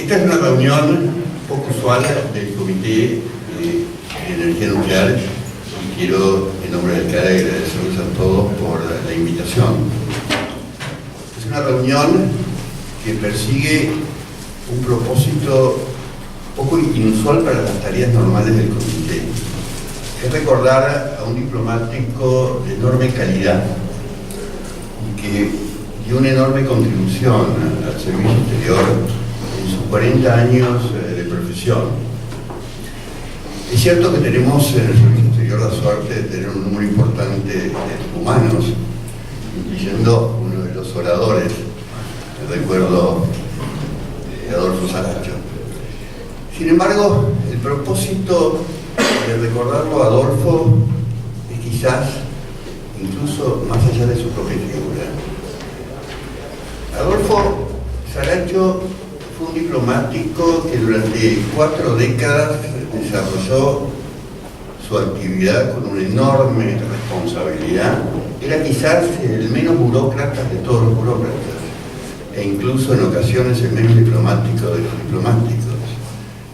Esta es una reunión poco usual del Comité de Energía Nuclear y quiero, en nombre del CARA, agradecerles a todos por la invitación. Es una reunión que persigue un propósito poco inusual para las tareas normales del Comité. Es recordar a un diplomático de enorme calidad y que dio una enorme contribución al servicio exterior en sus 40 años de profesión. Es cierto que tenemos en el servicio exterior la suerte de tener un número importante de humanos, incluyendo uno de los oradores, el recuerdo de Adolfo Saracho. Sin embargo, el propósito de recordarlo a Adolfo es quizás incluso más allá de su propia figura. Adolfo Saracho fue un diplomático que durante 4 décadas desarrolló su actividad con una enorme responsabilidad. Era quizás el menos burócrata de todos los burócratas, e incluso en ocasiones el menos diplomático de los diplomáticos.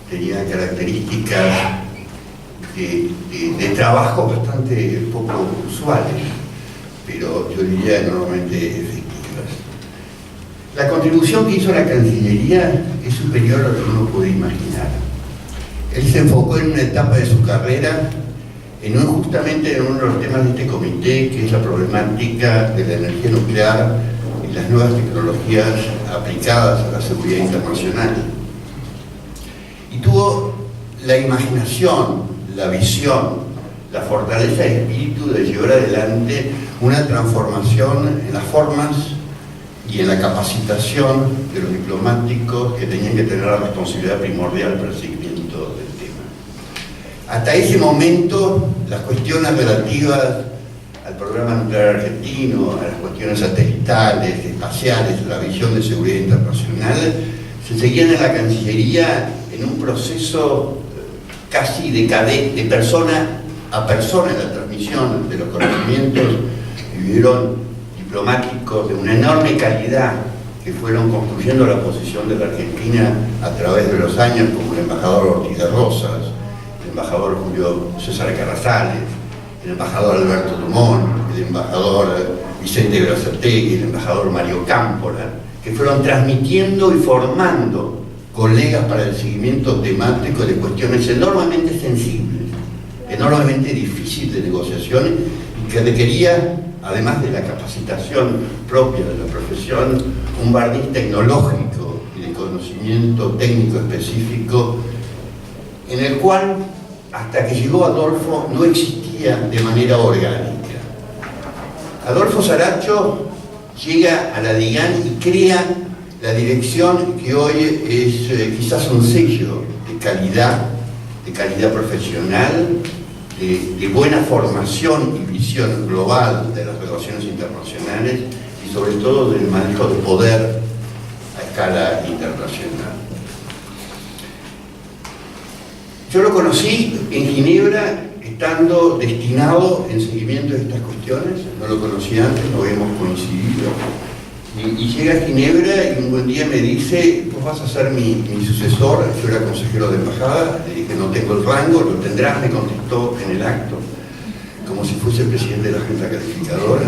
Tenía características de trabajo bastante poco usuales, pero yo diría enormemente efectivas. La contribución que hizo la Cancillería es superior a lo que uno puede imaginar. Él se enfocó en una etapa de su carrera, justamente en uno de los temas de este comité, que es la problemática de la energía nuclear y las nuevas tecnologías aplicadas a la seguridad internacional. Y tuvo la imaginación, la visión, la fortaleza de espíritu de llevar adelante una transformación en las formas y en la capacitación de los diplomáticos que tenían que tener la responsabilidad primordial para el seguimiento del tema. Hasta ese momento, las cuestiones relativas al programa nuclear argentino, a las cuestiones satelitales, espaciales, a la visión de seguridad internacional, se seguían en la Cancillería en un proceso casi de persona a persona en la transmisión de los conocimientos. Vivieron diplomáticos de una enorme calidad que fueron construyendo la posición de la Argentina a través de los años, como el embajador Ortiz de Rosas, el embajador Julio César Carrazales, el embajador Alberto Dumont, el embajador Vicente Berazategui, el embajador Mario Cámpora, que fueron transmitiendo y formando colegas para el seguimiento temático de cuestiones enormemente sensibles, enormemente difíciles de negociación y que requería, además de la capacitación propia de la profesión, un barniz tecnológico y de conocimiento técnico específico, en el cual, hasta que llegó Adolfo, no existía de manera orgánica. Adolfo Saracho llega a la DIGAN y crea la dirección que hoy es quizás un sello de calidad profesional, de buena formación y visión global de las relaciones internacionales y sobre todo del manejo de poder a escala internacional. Yo lo conocí en Ginebra estando destinado en seguimiento de estas cuestiones, no lo conocía antes, no habíamos coincidido. Y llega a Ginebra y un buen día me dice: vos vas a ser mi sucesor. Yo era consejero de embajada, le dije: no tengo el rango, lo tendrás, me contestó en el acto, como si fuese el presidente de la Junta Calificadora.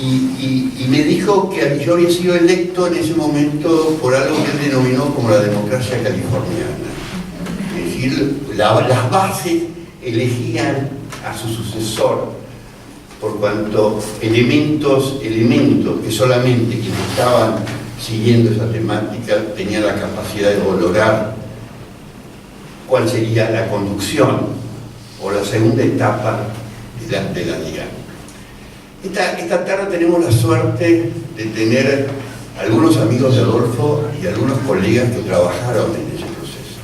Y me dijo que yo había sido electo en ese momento por algo que él denominó como la democracia californiana. Es decir, las bases elegían a su sucesor, por cuanto elementos que solamente quienes estaban siguiendo esa temática tenían la capacidad de valorar cuál sería la conducción o la segunda etapa de la DIGAN. Esta tarde tenemos la suerte de tener algunos amigos de Adolfo y algunos colegas que trabajaron en ese proceso.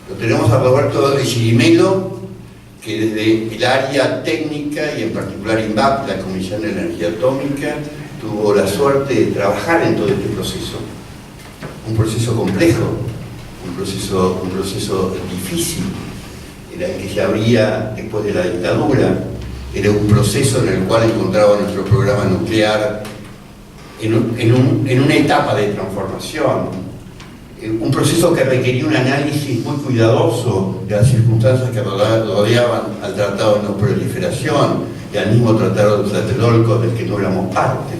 Lo tenemos a Roberto de Chirimelo, que desde el área técnica y en particular INVAP, la Comisión de Energía Atómica, tuvo la suerte de trabajar en todo este proceso. Un proceso complejo, un proceso difícil, era el que se abría después de la dictadura, era un proceso en el cual encontraba nuestro programa nuclear en una etapa de transformación, un proceso que requería un análisis muy cuidadoso de las circunstancias que rodeaban al Tratado de No Proliferación y al mismo Tratado de Tlatelolco del que no éramos parte.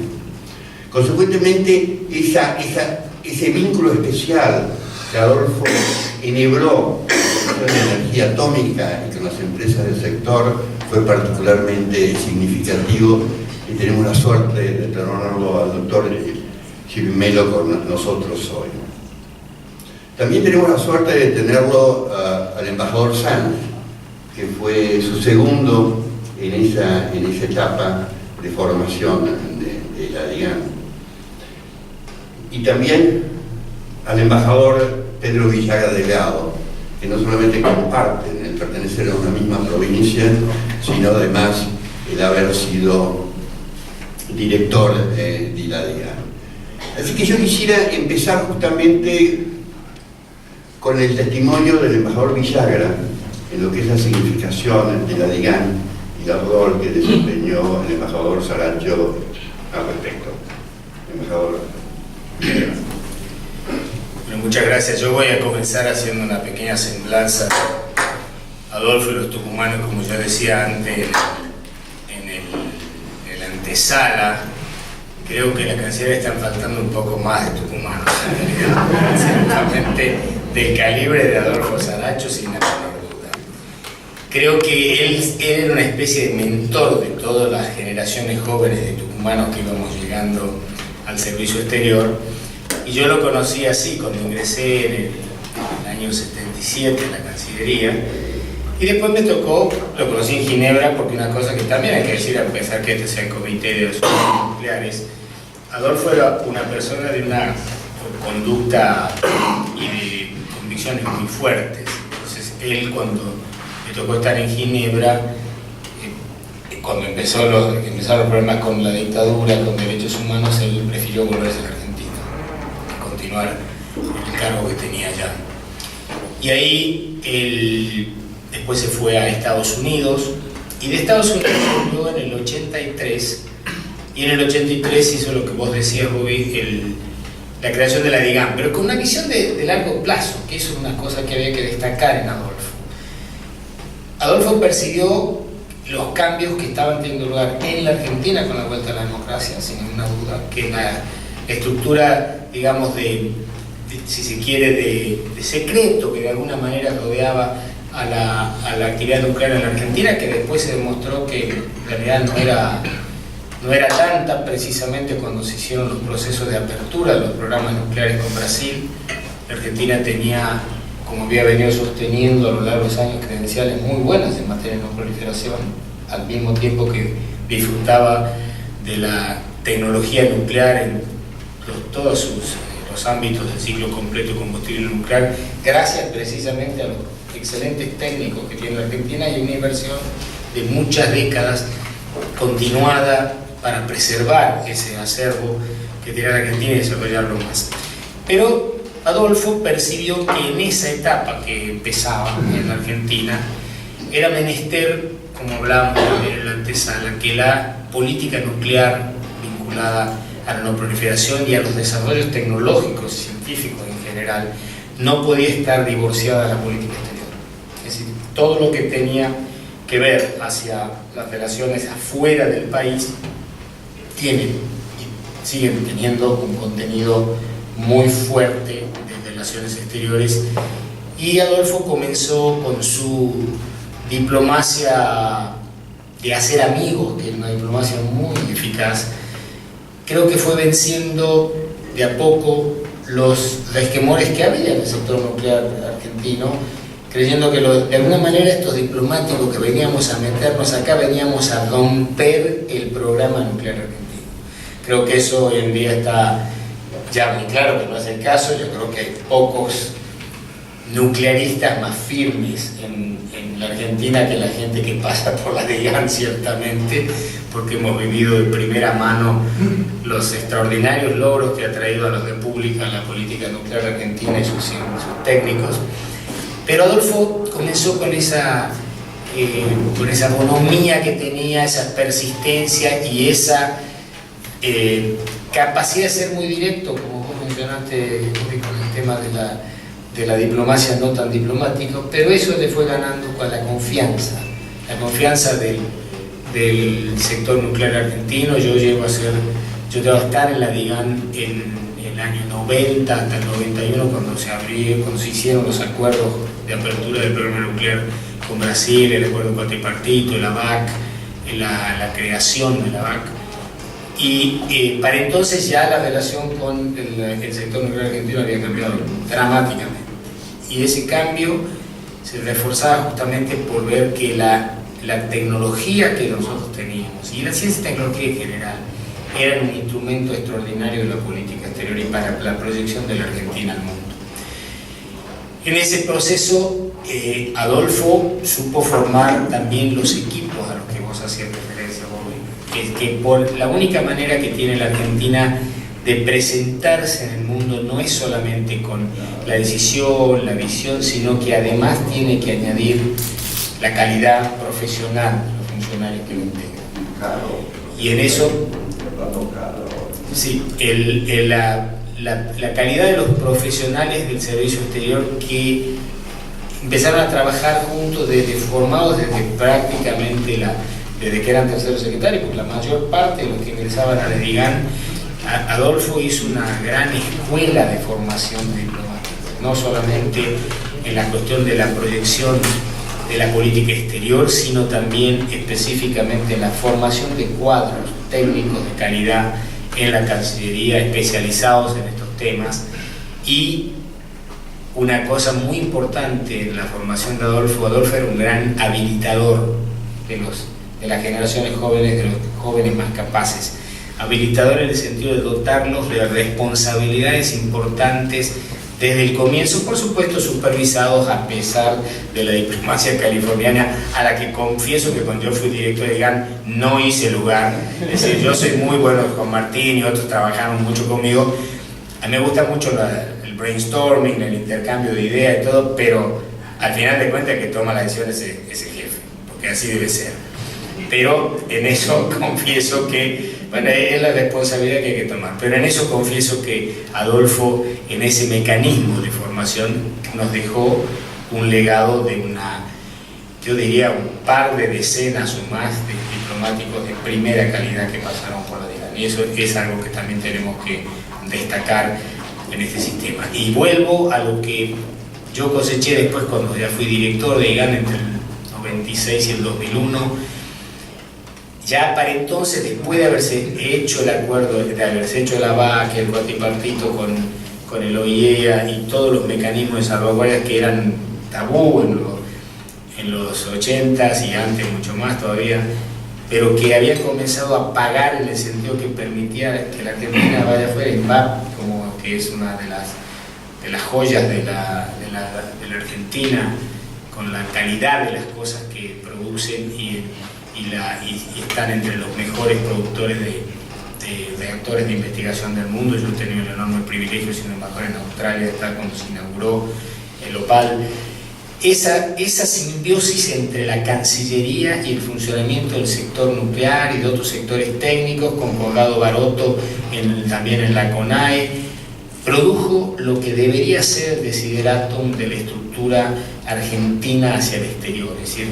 Consecuentemente, ese vínculo especial que Adolfo enhebró con la energía atómica y con las empresas del sector fue particularmente significativo, y tenemos la suerte de tenerlo al doctor Chirimelo con nosotros hoy. También tenemos la suerte de tenerlo al embajador Sanz, que fue su segundo en esa etapa de formación de la DIAN. Y también al embajador Pedro Villaga Delgado, que no solamente comparten el pertenecer a una misma provincia, sino además el haber sido director de la DIAN. Así que yo quisiera empezar justamente con el testimonio del embajador Villagra en lo que es la significación de la DIAN y el rol que desempeñó el embajador Saracho al respecto. Embajador Villagra. Bueno, muchas gracias. Yo voy a comenzar haciendo una pequeña semblanza a Adolfo y los tucumanos, como ya decía antes en la antesala. Creo que la Cancillería están faltando un poco más de tucumanos, en realidad, ciertamente del calibre de Adolfo Saracho, sin la menor duda. Creo que él era una especie de mentor de todas las generaciones jóvenes de tucumanos que íbamos llegando al servicio exterior, y yo lo conocí así cuando ingresé en el año 77 en la Cancillería, y después me tocó, lo conocí en Ginebra, porque una cosa que también hay que decir, a pesar que este sea el Comité de Asuntos Nucleares, Adolfo era una persona de una conducta y de convicciones muy fuertes. Entonces él, cuando le tocó estar en Ginebra, cuando empezaron los problemas con la dictadura, con derechos humanos, él prefirió volverse a la Argentina que continuar el cargo que tenía allá. Y ahí él después se fue a Estados Unidos, y de Estados Unidos volvió en el 83, y en el 83 hizo lo que vos decías, Bobby, la creación de la DIGAM, pero con una visión de largo plazo, que eso es una cosa que había que destacar en Adolfo. Adolfo percibió los cambios que estaban teniendo lugar en la Argentina con la vuelta a la democracia, sin ninguna duda, que la estructura, digamos, si se quiere, de secreto que de alguna manera rodeaba a la actividad nuclear en la Argentina, que después se demostró que en realidad no era tanta, precisamente cuando se hicieron los procesos de apertura de los programas nucleares con Brasil. La Argentina tenía, como había venido sosteniendo a lo largo de los años, credenciales muy buenas en materia de no proliferación, al mismo tiempo que disfrutaba de la tecnología nuclear en todos los ámbitos del ciclo completo de combustible nuclear, gracias precisamente a los excelentes técnicos que tiene la Argentina y una inversión de muchas décadas continuada para preservar ese acervo que tiene la Argentina y desarrollarlo más. Pero Adolfo percibió que en esa etapa que empezaba en la Argentina era menester, como hablábamos también en la antesala, que la política nuclear vinculada a la no proliferación y a los desarrollos tecnológicos y científicos en general no podía estar divorciada de la política exterior. Es decir, todo lo que tenía que ver hacia las relaciones afuera del país tienen y siguen teniendo un contenido muy fuerte de relaciones exteriores, y Adolfo comenzó con su diplomacia de hacer amigos, que es una diplomacia muy eficaz. Creo que fue venciendo de a poco los resquemores que había en el sector nuclear argentino, creyendo que de alguna manera estos diplomáticos que veníamos a meternos acá, veníamos a romper el programa nuclear argentino. Creo que eso hoy en día está ya muy claro que no es el caso. Yo creo que hay pocos nuclearistas más firmes en la Argentina que la gente que pasa por la DIAN, ciertamente, porque hemos vivido de primera mano los extraordinarios logros que ha traído a la República la política nuclear argentina y sus técnicos. Pero Adolfo comenzó con esa bonomía que tenía, esa persistencia y esa capacidad de ser muy directo, como vos mencionaste con el tema de la diplomacia no tan diplomática, pero eso le fue ganando con la confianza del sector nuclear argentino. Yo llego a estar en la DIGAN en el año 90 hasta el 91, cuando se hicieron los acuerdos de apertura del programa nuclear con Brasil, el acuerdo cuatripartito, la ABAC, la creación de la ABAC. Y para entonces ya la relación con el sector nuclear argentino había cambiado dramáticamente. Y ese cambio se reforzaba justamente por ver que la tecnología que nosotros teníamos, y la ciencia y tecnología en general, eran un instrumento extraordinario de la política exterior y para la proyección de la Argentina al mundo. En ese proceso, Adolfo supo formar también los equipos a los que vos hacías referencia, Bobby, que por la única manera que tiene la Argentina de presentarse en el mundo no es solamente con la decisión, la visión, sino que además tiene que añadir la calidad profesional de los funcionarios que lo integran. Y en eso, sí, la calidad de los profesionales del servicio exterior que empezaron a trabajar juntos, formados desde prácticamente desde que eran terceros secretarios, porque la mayor parte de los que ingresaban a la DIGAN, Adolfo hizo una gran escuela de formación diplomática, no solamente en la cuestión de la proyección de la política exterior, sino también específicamente en la formación de cuadros técnicos de calidad en la Cancillería, especializados en estos temas. Y una cosa muy importante en la formación de Adolfo era un gran habilitador de las generaciones jóvenes, de los jóvenes más capaces. Habilitador en el sentido de dotarlos de responsabilidades importantes desde el comienzo, por supuesto supervisados a pesar de la diplomacia californiana, a la que confieso que cuando yo fui director de DIGAN no hice lugar. Es decir, yo soy muy bueno con Martín y otros trabajaron mucho conmigo. A mí me gusta mucho el brainstorming, el intercambio de ideas y todo, pero al final de cuentas el que toma la decisión es ese jefe, porque así debe ser. Pero en eso confieso que, bueno, es la responsabilidad que hay que tomar, pero en eso confieso que Adolfo, en ese mecanismo de formación, nos dejó un legado de yo diría un par de decenas o más de diplomáticos de primera calidad que pasaron por la DIGAN, y eso es algo que también tenemos que destacar en este sistema. Y vuelvo a lo que yo coseché después cuando ya fui director de DIGAN entre el 96 y el 2001. Ya para entonces, después de haberse hecho el acuerdo, de haberse hecho la ABAC, el cuatripartito con el OIEA y todos los mecanismos de salvaguardia que eran tabú en los 80s y antes mucho más todavía, pero que habían comenzado a pagar en el sentido que permitía que la Argentina vaya afuera, INVAP, como que es una de las joyas de la Argentina, con la calidad de las cosas que producen y están entre los mejores productores de reactores de investigación del mundo. Yo he tenido el enorme privilegio, siendo embajador en Australia, de estar cuando se inauguró el OPAL. Esa simbiosis entre la Cancillería y el funcionamiento del sector nuclear y de otros sectores técnicos, con Colgado Baroto también en la CONAE, produjo lo que debería ser el desideratum de la estructura argentina hacia el exterior. Es decir,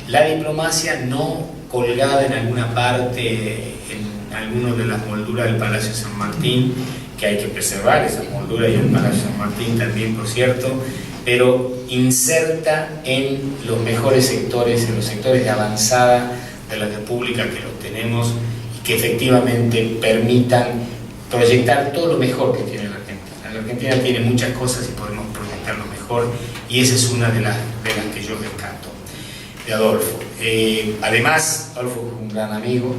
la diplomacia no colgada en alguna parte, en alguna de las molduras del Palacio San Martín, que hay que preservar esa moldura, y el Palacio San Martín también, por cierto, pero inserta en los mejores sectores, en los sectores de avanzada de la República que los tenemos y que efectivamente permitan proyectar todo lo mejor que tiene la Argentina. La Argentina tiene muchas cosas y podemos proyectar lo mejor, y esa es una de las que yo rescato de Adolfo. Además, Adolfo fue un gran amigo,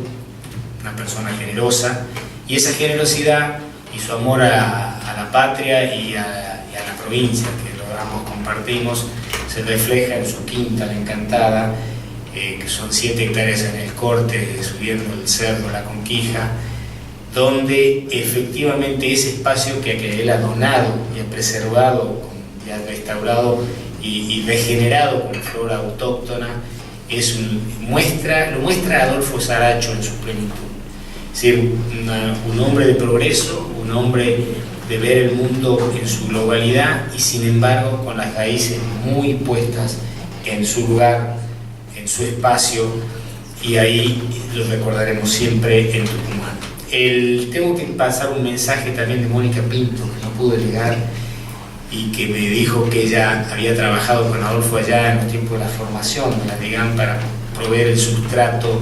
una persona generosa, y esa generosidad y su amor a la patria y a la provincia, que ambos compartimos, se refleja en su quinta, La Encantada, que son 7 hectáreas en el Corte, subiendo el cerro La Conquija, donde efectivamente ese espacio que él ha donado y ha preservado, y ha restaurado y regenerado con flora autóctona, lo muestra Adolfo Saracho en su plenitud. Es decir, un hombre de progreso, un hombre de ver el mundo en su globalidad y sin embargo con las raíces muy puestas en su lugar, en su espacio, y ahí lo recordaremos siempre en Tucumán. Tengo que pasar un mensaje también de Mónica Pinto, que no pude llegar, y que me dijo que ella había trabajado con Adolfo allá en los tiempos de la formación de la DIGAM para proveer el sustrato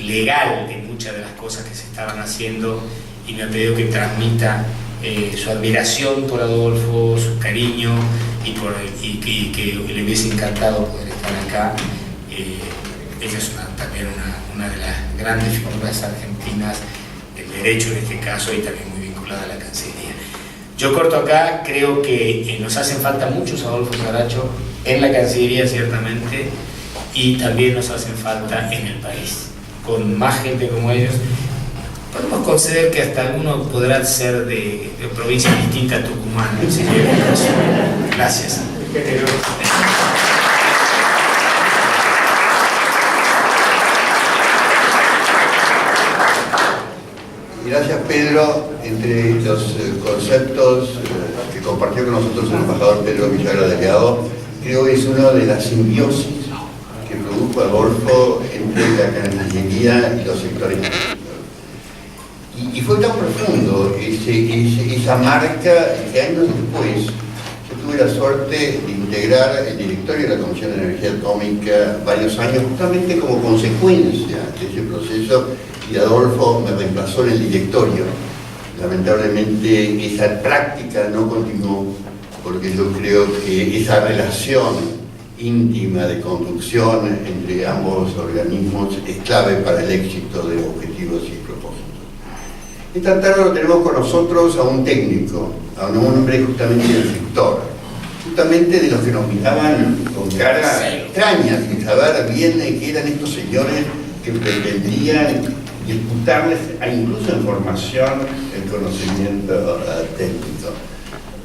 legal de muchas de las cosas que se estaban haciendo, y me ha pedido que transmita su admiración por Adolfo, su cariño, y que le hubiese encantado poder estar acá. Ella es también una de las grandes figuras argentinas del derecho en este caso, y también muy vinculada a la Cancillería. Yo corto acá. Creo que nos hacen falta muchos Adolfo Saracho en la Cancillería ciertamente, y también nos hacen falta en el país. Con más gente como ellos, podemos conceder que hasta alguno podrá ser de provincias distintas a Tucumán. Gracias. Gracias, Pedro. Entre los conceptos que compartió con nosotros el embajador Pedro Villagra Delgado, creo que es una de las simbiosis que produjo Adolfo entre la Cancillería y los sectores. Y fue tan profundo esa marca que años después yo tuve la suerte de integrar el directorio de la Comisión de Energía Atómica varios años, justamente como consecuencia de ese proceso, y Adolfo me reemplazó en el directorio. Lamentablemente esa práctica no continuó, porque yo creo que esa relación íntima de conducción entre ambos organismos es clave para el éxito de objetivos y propósitos. Esta tarde lo tenemos con nosotros a un técnico, a un hombre justamente del sector, justamente de los que nos miraban con cara extraña, sin saber bien qué eran estos señores que pretendían disputarles incluso en formación el conocimiento técnico.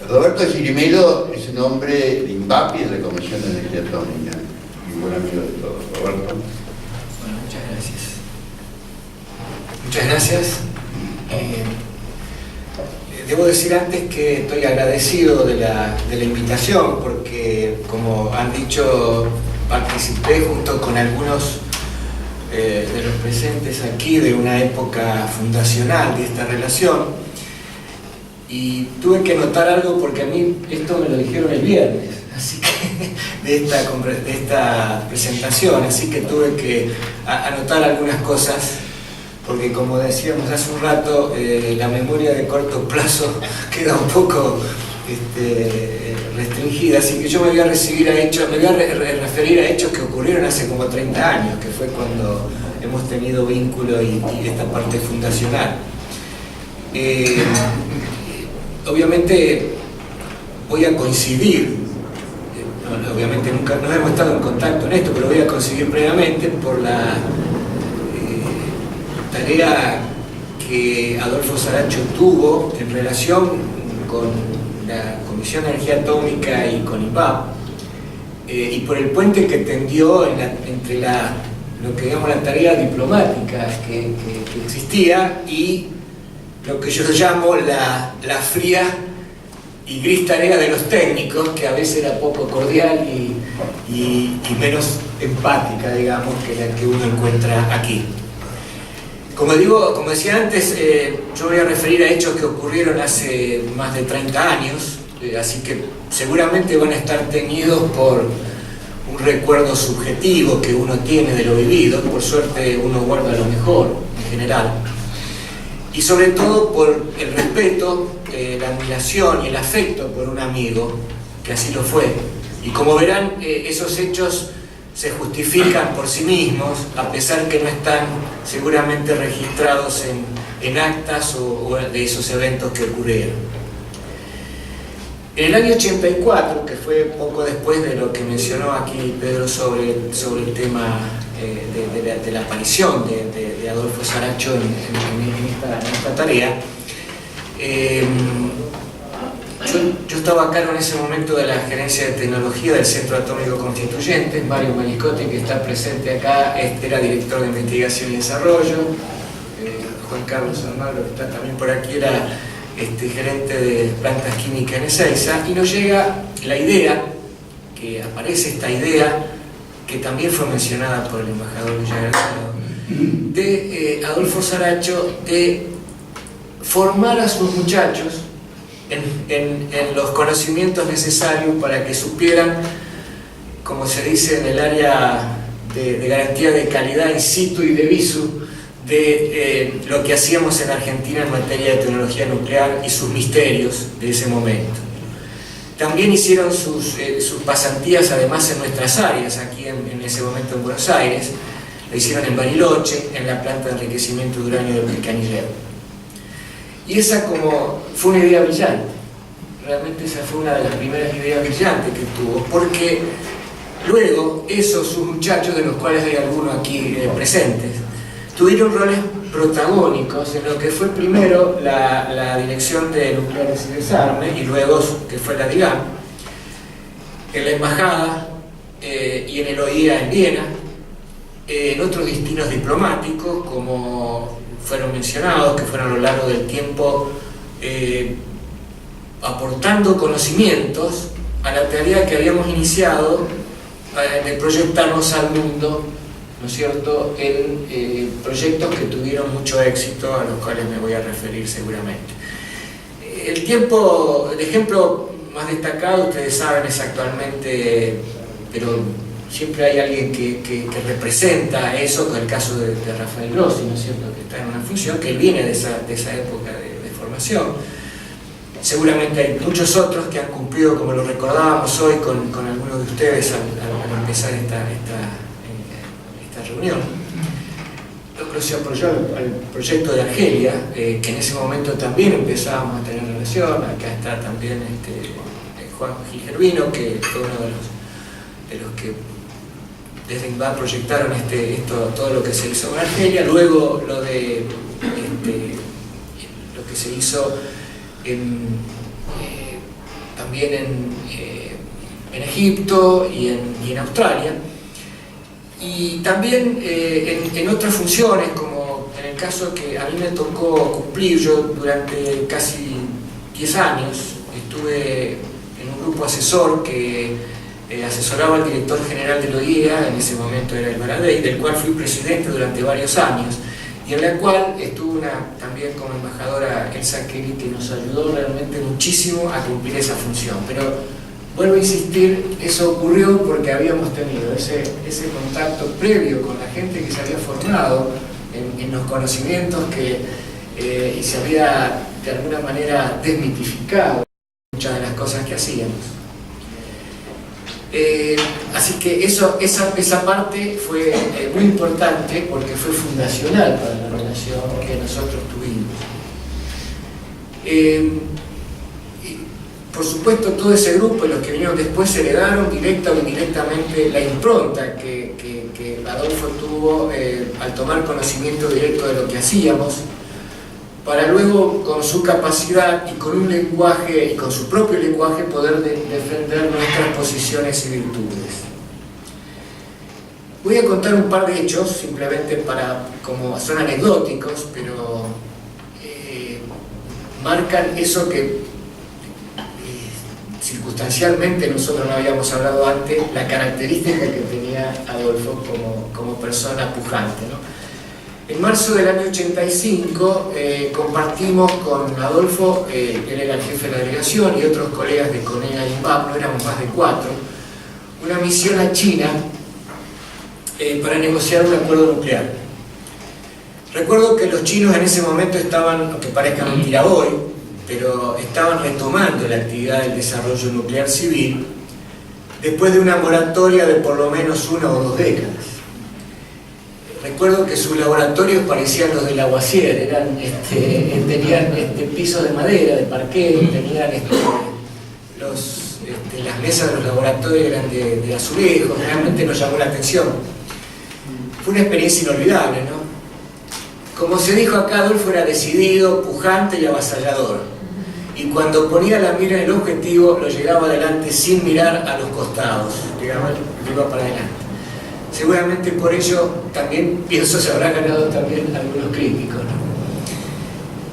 Roberto Girimelo es un hombre de INVAPI, de la Comisión de Energía Atómica, y buen amigo de todos. Roberto. Bueno, muchas gracias. Muchas gracias. Debo decir antes que estoy agradecido de la invitación, porque como han dicho, participé junto con algunos de los presentes aquí de una época fundacional de esta relación, y tuve que anotar algo porque a mí esto me lo dijeron el viernes, así que de esta presentación, así que tuve que anotar algunas cosas, porque como decíamos hace un rato, la memoria de corto plazo queda un poco restringida, así que yo me voy a referir a hechos que ocurrieron hace como 30 años, que fue cuando hemos tenido vínculo y esta parte fundacional. Obviamente voy a coincidir, obviamente nunca no hemos estado en contacto en esto, pero voy a coincidir previamente por la tarea que Adolfo Saracho tuvo en relación con la Comisión de Energía Atómica y con INVAP, y por el puente que tendió entre lo que llamamos la tarea diplomática que existía y lo que yo llamo la fría y gris tarea de los técnicos, que a veces era poco cordial y menos empática, digamos, que la que uno encuentra aquí. Como decía antes, yo voy a referir a hechos que ocurrieron hace más de 30 años, así que seguramente van a estar teñidos por un recuerdo subjetivo que uno tiene de lo vivido. Por suerte uno guarda lo mejor en general, y sobre todo por el respeto, la admiración y el afecto por un amigo, que así lo fue. Y como verán, esos hechos se justifican por sí mismos, a pesar que no están seguramente registrados en actas o de esos eventos que ocurrieron. En el año 84, que fue poco después de lo que mencionó aquí Pedro sobre el tema de la aparición de Adolfo Saracho en esta tarea, yo estaba a cargo en ese momento de la gerencia de tecnología del Centro Atómico Constituyente. Mario Malicotti, que está presente acá, era director de investigación y desarrollo. Juan Carlos Almagro, que está también por aquí, era gerente de plantas químicas en Ezeiza, y nos llega la idea, que aparece esta idea, que también fue mencionada por el embajador Villagrán, de Adolfo Saracho, de formar a sus muchachos en los conocimientos necesarios para que supieran, como se dice en el área de garantía de calidad in situ y de visu, de lo que hacíamos en Argentina en materia de tecnología nuclear y sus misterios de ese momento. También hicieron sus pasantías además en nuestras áreas, aquí en ese momento en Buenos Aires. Lo hicieron en Bariloche, en la planta de enriquecimiento de uranio del Canillero. Y esa fue una idea brillante. Realmente esa fue una de las primeras ideas brillantes que tuvo, porque luego sus muchachos, de los cuales hay algunos aquí presentes, tuvieron roles protagónicos en lo que fue primero la Dirección de Nucleares y Desarme, y luego que fue la DIGAM, en la Embajada y en el OIA en Viena, en otros destinos diplomáticos, como fueron mencionados, que fueron a lo largo del tiempo aportando conocimientos a la tarea que habíamos iniciado de proyectarnos al mundo, ¿no es cierto?, en proyectos que tuvieron mucho éxito, a los cuales me voy a referir seguramente. El ejemplo más destacado, ustedes saben, es actualmente, pero siempre hay alguien que representa eso, con el caso de Rafael Grossi, ¿no es cierto?, que está en una función que viene de esa época de formación. Seguramente hay muchos otros que han cumplido, como lo recordábamos hoy con algunos de ustedes al empezar esta reunión. Lo que se apoyó al proyecto de Argelia, que en ese momento también empezábamos a tener relación. Acá está también Juan Gilgervino, que fue uno de los que desde INVAP proyectaron todo lo que se hizo en Argelia. Luego lo que se hizo también en Egipto y en Australia, y también en otras funciones, como en el caso que a mí me tocó cumplir. Yo durante casi 10 años estuve en un grupo asesor que asesoraba al director general del OIEA, en ese momento era el Baradei, del cual fui presidente durante varios años, y en la cual estuvo también como embajadora Elsa Kelly, que nos ayudó realmente muchísimo a cumplir esa función. Pero vuelvo a insistir, eso ocurrió porque habíamos tenido ese contacto previo con la gente que se había formado en los conocimientos y se había de alguna manera desmitificado muchas de las cosas que hacíamos. Así que esa parte fue muy importante, porque fue fundacional para la relación que nosotros tuvimos. Por supuesto, todo ese grupo y los que vinieron después heredaron directa o indirectamente la impronta que Adolfo tuvo al tomar conocimiento directo de lo que hacíamos, para luego, con su capacidad y con un lenguaje, y con su propio lenguaje, poder defender nuestras posiciones y virtudes. Voy a contar un par de hechos, simplemente como son anecdóticos, pero marcan eso que circunstancialmente nosotros no habíamos hablado antes, la característica que tenía Adolfo como persona pujante, ¿no? En marzo del año 85 compartimos con Adolfo, él era el jefe de la delegación, y otros colegas de CONEA y INVAP, no éramos más de 4, una misión a China para negociar un acuerdo nuclear. Recuerdo que los chinos en ese momento estaban, aunque parezca mentira hoy, pero estaban retomando la actividad del desarrollo nuclear civil después de una moratoria de por lo menos 1 o 2 décadas. Recuerdo que sus laboratorios parecían los del Lavoisier, tenían pisos de madera, de parquet, tenían las mesas de los laboratorios eran de azulejos. Realmente nos llamó la atención. Fue una experiencia inolvidable, ¿no? Como se dijo acá, Adolfo era decidido, pujante y avasallador. Y cuando ponía la mira en el objetivo, lo llegaba adelante sin mirar a los costados, iba para adelante. Seguramente por ello también, pienso, se habrá ganado también algunos críticos, ¿no?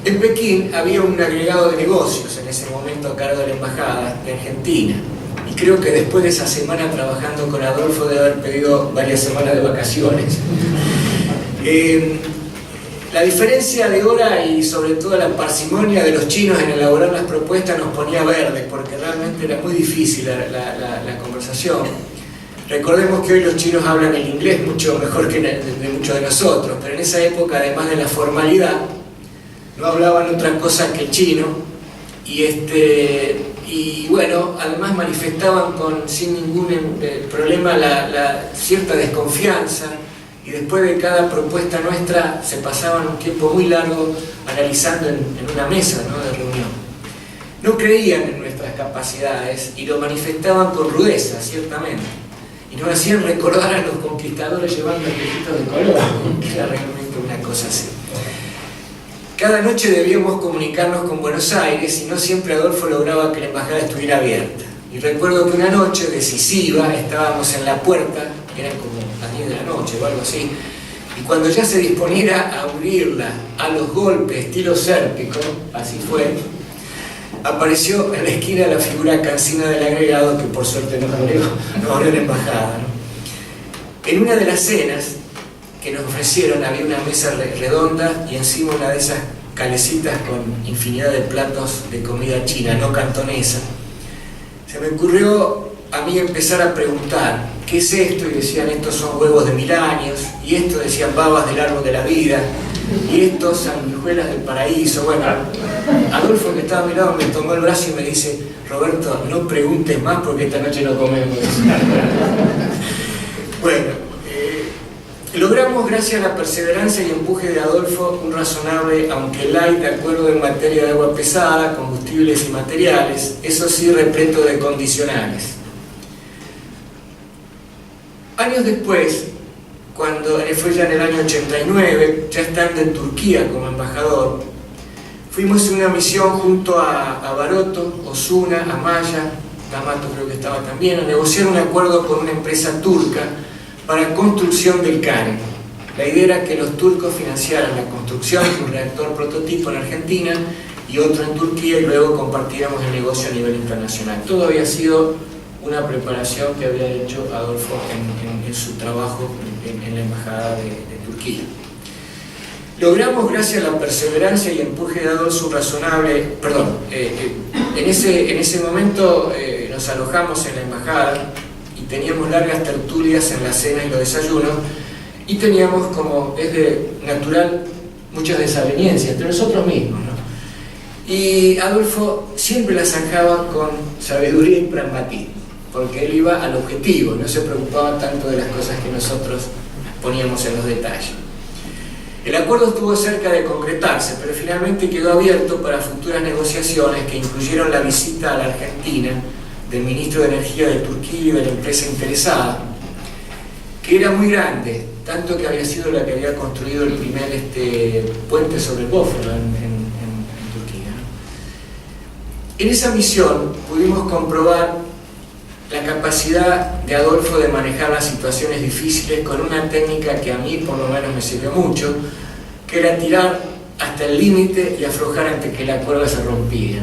En Pekín había un agregado de negocios en ese momento a cargo de la Embajada de Argentina. Y creo que después de esa semana trabajando con Adolfo de haber pedido varias semanas de vacaciones. La diferencia de hora y sobre todo la parsimonia de los chinos en elaborar las propuestas nos ponía verdes, porque realmente era muy difícil la conversación. Recordemos que hoy los chinos hablan el inglés mucho mejor que de muchos de nosotros, pero en esa época, además de la formalidad, no hablaban otra cosa que el chino, y bueno, además manifestaban sin ningún problema la cierta desconfianza, y después de cada propuesta nuestra se pasaban un tiempo muy largo analizando en una mesa, ¿no?, de reunión. No creían en nuestras capacidades y lo manifestaban con rudeza, ciertamente, y nos hacían recordar a los conquistadores llevando espejitos de color, que era realmente una cosa así. Cada noche debíamos comunicarnos con Buenos Aires y no siempre Adolfo lograba que la embajada estuviera abierta. Y recuerdo que una noche decisiva estábamos en la puerta, eran como las 10 de la noche o algo así, y cuando ya se disponiera a abrirla a los golpes, estilo sérpico, así fue, apareció en la esquina la figura cansina del agregado, que por suerte nos abrió la embajada, ¿no? En una de las cenas que nos ofrecieron había una mesa redonda y encima una de esas calecitas con infinidad de platos de comida china, no cantonesa. Se me ocurrió a mí empezar a preguntar, ¿qué es esto? Y decían, estos son huevos de 1000 años, y esto decían babas del árbol de la vida, y estos sanguijuelas del paraíso. Bueno, Adolfo, que estaba a mi lado, me tomó el brazo y me dice, Roberto, no preguntes más porque esta noche no comemos. Bueno, logramos, gracias a la perseverancia y empuje de Adolfo, un razonable, aunque light, acuerdo en materia de agua pesada, combustibles y materiales, eso sí, repleto de condicionales. Años después, cuando fue ya en el año 89, ya estando en Turquía como embajador, fuimos en una misión junto a Baroto, Osuna, Amaya, D'Amato creo que estaba también, a negociar un acuerdo con una empresa turca para construcción del CARE. La idea era que los turcos financiaran la construcción de un reactor prototipo en Argentina y otro en Turquía, y luego compartiéramos el negocio a nivel internacional. Todo había sido una preparación que había hecho Adolfo en su trabajo en la embajada de Turquía. Logramos, gracias a la perseverancia y empuje de Adolfo, un razonable... en ese momento nos alojamos en la embajada y teníamos largas tertulias en la cena y los desayunos, y teníamos, como es de natural, muchas desavenencias entre nosotros mismos, ¿no? Y Adolfo siempre la zanjaba con sabiduría y pragmatismo, porque él iba al objetivo, no se preocupaba tanto de las cosas que nosotros poníamos en los detalles. El acuerdo estuvo cerca de concretarse, pero finalmente quedó abierto para futuras negociaciones que incluyeron la visita a la Argentina del ministro de Energía de Turquía y de la empresa interesada, que era muy grande, tanto que había sido la que había construido el primer puente sobre el Bósforo en Turquía. En esa misión pudimos comprobar la capacidad de Adolfo de manejar las situaciones difíciles con una técnica que a mí por lo menos me sirvió mucho, que era tirar hasta el límite y aflojar antes que la cuerda se rompiera.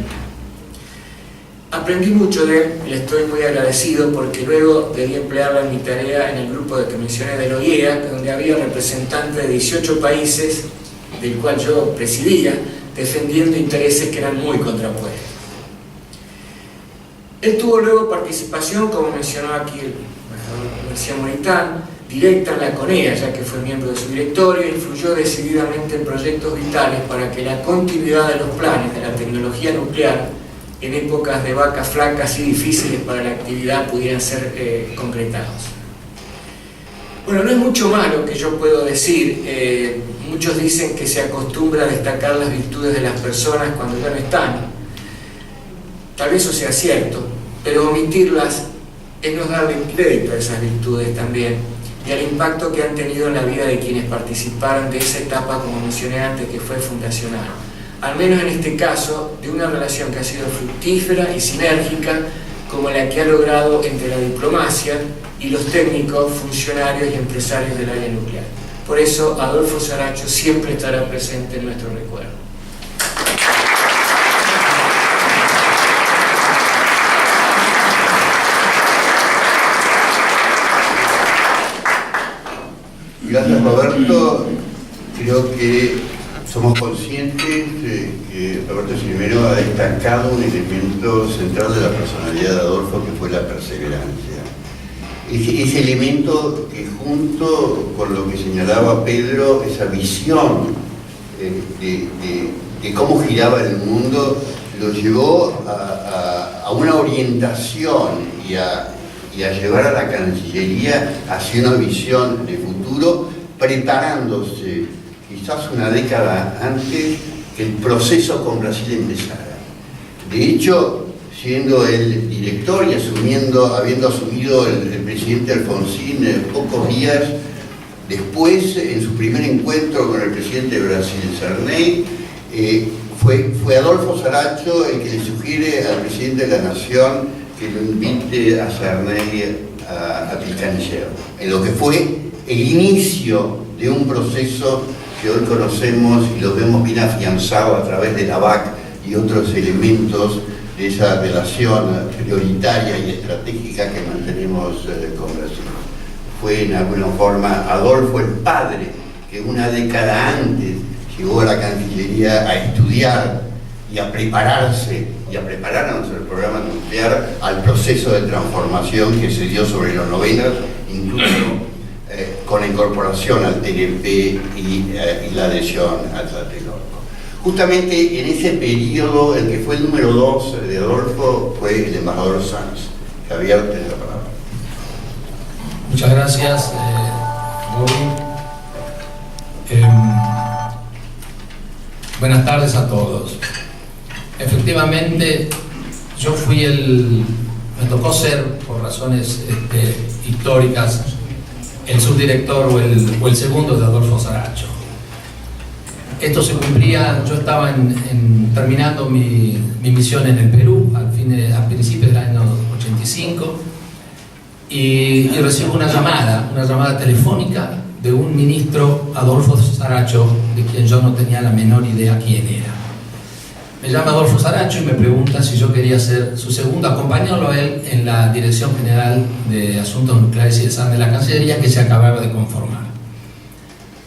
Aprendí mucho de él y le estoy muy agradecido, porque luego debí emplearla en mi tarea en el grupo que mencioné de la OIEA, donde había representantes de 18 países, del cual yo presidía, defendiendo intereses que eran muy contrapuestos. Él tuvo luego participación, como mencionó aquí el embajador García Moritán, directa en la CONEA, ya que fue miembro de su directorio, e influyó decididamente en proyectos vitales para que la continuidad de los planes de la tecnología nuclear en épocas de vacas flacas y difíciles para la actividad pudieran ser concretados. Bueno, no es mucho más lo que yo puedo decir. Muchos dicen que se acostumbra a destacar las virtudes de las personas cuando ya no están. Tal vez eso sea cierto, pero omitirlas es no darle crédito a esas virtudes también y al impacto que han tenido en la vida de quienes participaron de esa etapa, como mencioné antes, que fue fundacional. Al menos en este caso, de una relación que ha sido fructífera y sinérgica, como la que ha logrado entre la diplomacia y los técnicos, funcionarios y empresarios del área nuclear. Por eso, Adolfo Saracho siempre estará presente en nuestro recuerdo. Gracias, Roberto. Creo que somos conscientes de que Roberto Cirimero ha destacado un elemento central de la personalidad de Adolfo, que fue la perseverancia. Ese elemento que, junto con lo que señalaba Pedro, esa visión de cómo giraba el mundo, lo llevó a una orientación y a llevar a la Cancillería hacia una visión de futuro, preparándose quizás una década antes que el proceso con Brasil empezara. De hecho, siendo el director y habiendo asumido el presidente Alfonsín pocos días después, en su primer encuentro con el presidente de Brasil, Sarney, fue Adolfo Saracho el que le sugiere al presidente de la Nación que lo invite a Sarney a Pilcanillero, en lo que fue el inicio de un proceso que hoy conocemos y lo vemos bien afianzado a través de la BAC y otros elementos de esa relación prioritaria y estratégica que mantenemos con Brasil. Fue en alguna forma Adolfo el padre que una década antes llegó a la Cancillería a estudiar y a prepararse y a prepararnos el programa nuclear al proceso de transformación que se dio sobre los 90, incluso con la incorporación al TLP y la adhesión al Tlatelolco. Justamente en ese periodo, el que fue el número 2 de Adolfo fue el embajador Sanz. Javier, tenés la palabra. Muchas gracias, Bobby. Buenas tardes a todos. Efectivamente, yo me tocó ser, por razones históricas, el subdirector o el segundo de Adolfo Saracho. Esto se cumplía, yo estaba terminando mi misión en el Perú a principios del año 85 y recibo una llamada telefónica de un ministro, Adolfo Saracho, de quien yo no tenía la menor idea quién era. Me llama Adolfo Saracho y me pregunta si yo quería ser su segundo, acompañarlo a él en la Dirección General de Asuntos Nucleares y Desarme de la Cancillería, que se acababa de conformar.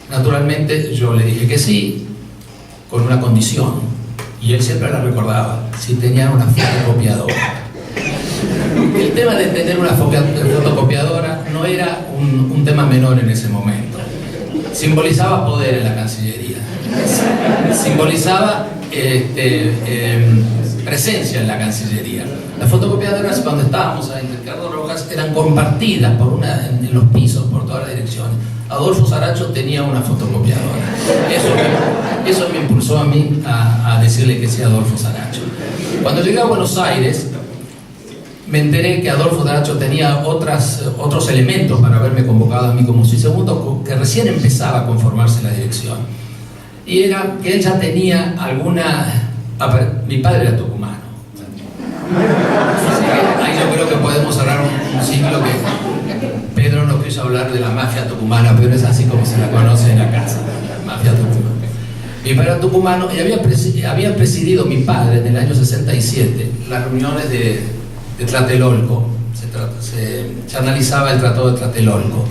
Naturalmente yo le dije que sí, con una condición, y él siempre la recordaba: si tenía una fotocopiadora. El tema de tener una fotocopiadora no era un tema menor en ese momento. Simbolizaba poder en la Cancillería, simbolizaba presencia en la Cancillería. Las fotocopiadoras, cuando estábamos en Ricardo Rojas, eran compartidas en los pisos por todas las direcciones. Adolfo Saracho tenía una fotocopiadora. Eso me impulsó a mí a decirle que sí a Adolfo Saracho. Cuando llegué a Buenos Aires, me enteré que Adolfo Saracho tenía otros elementos para haberme convocado a mí como su segundo, que recién empezaba a conformarse la dirección. Y era que él ya tenía mi padre era tucumano. Así que ahí yo creo que podemos cerrar un ciclo que Pedro no quiso hablar de la mafia tucumana, pero es así como se la conoce en la casa, la mafia tucumana. Mi padre era tucumano y había presidido mi padre en el año 67 las reuniones de Tlatelolco. Se analizaba el Tratado de Tlatelolco.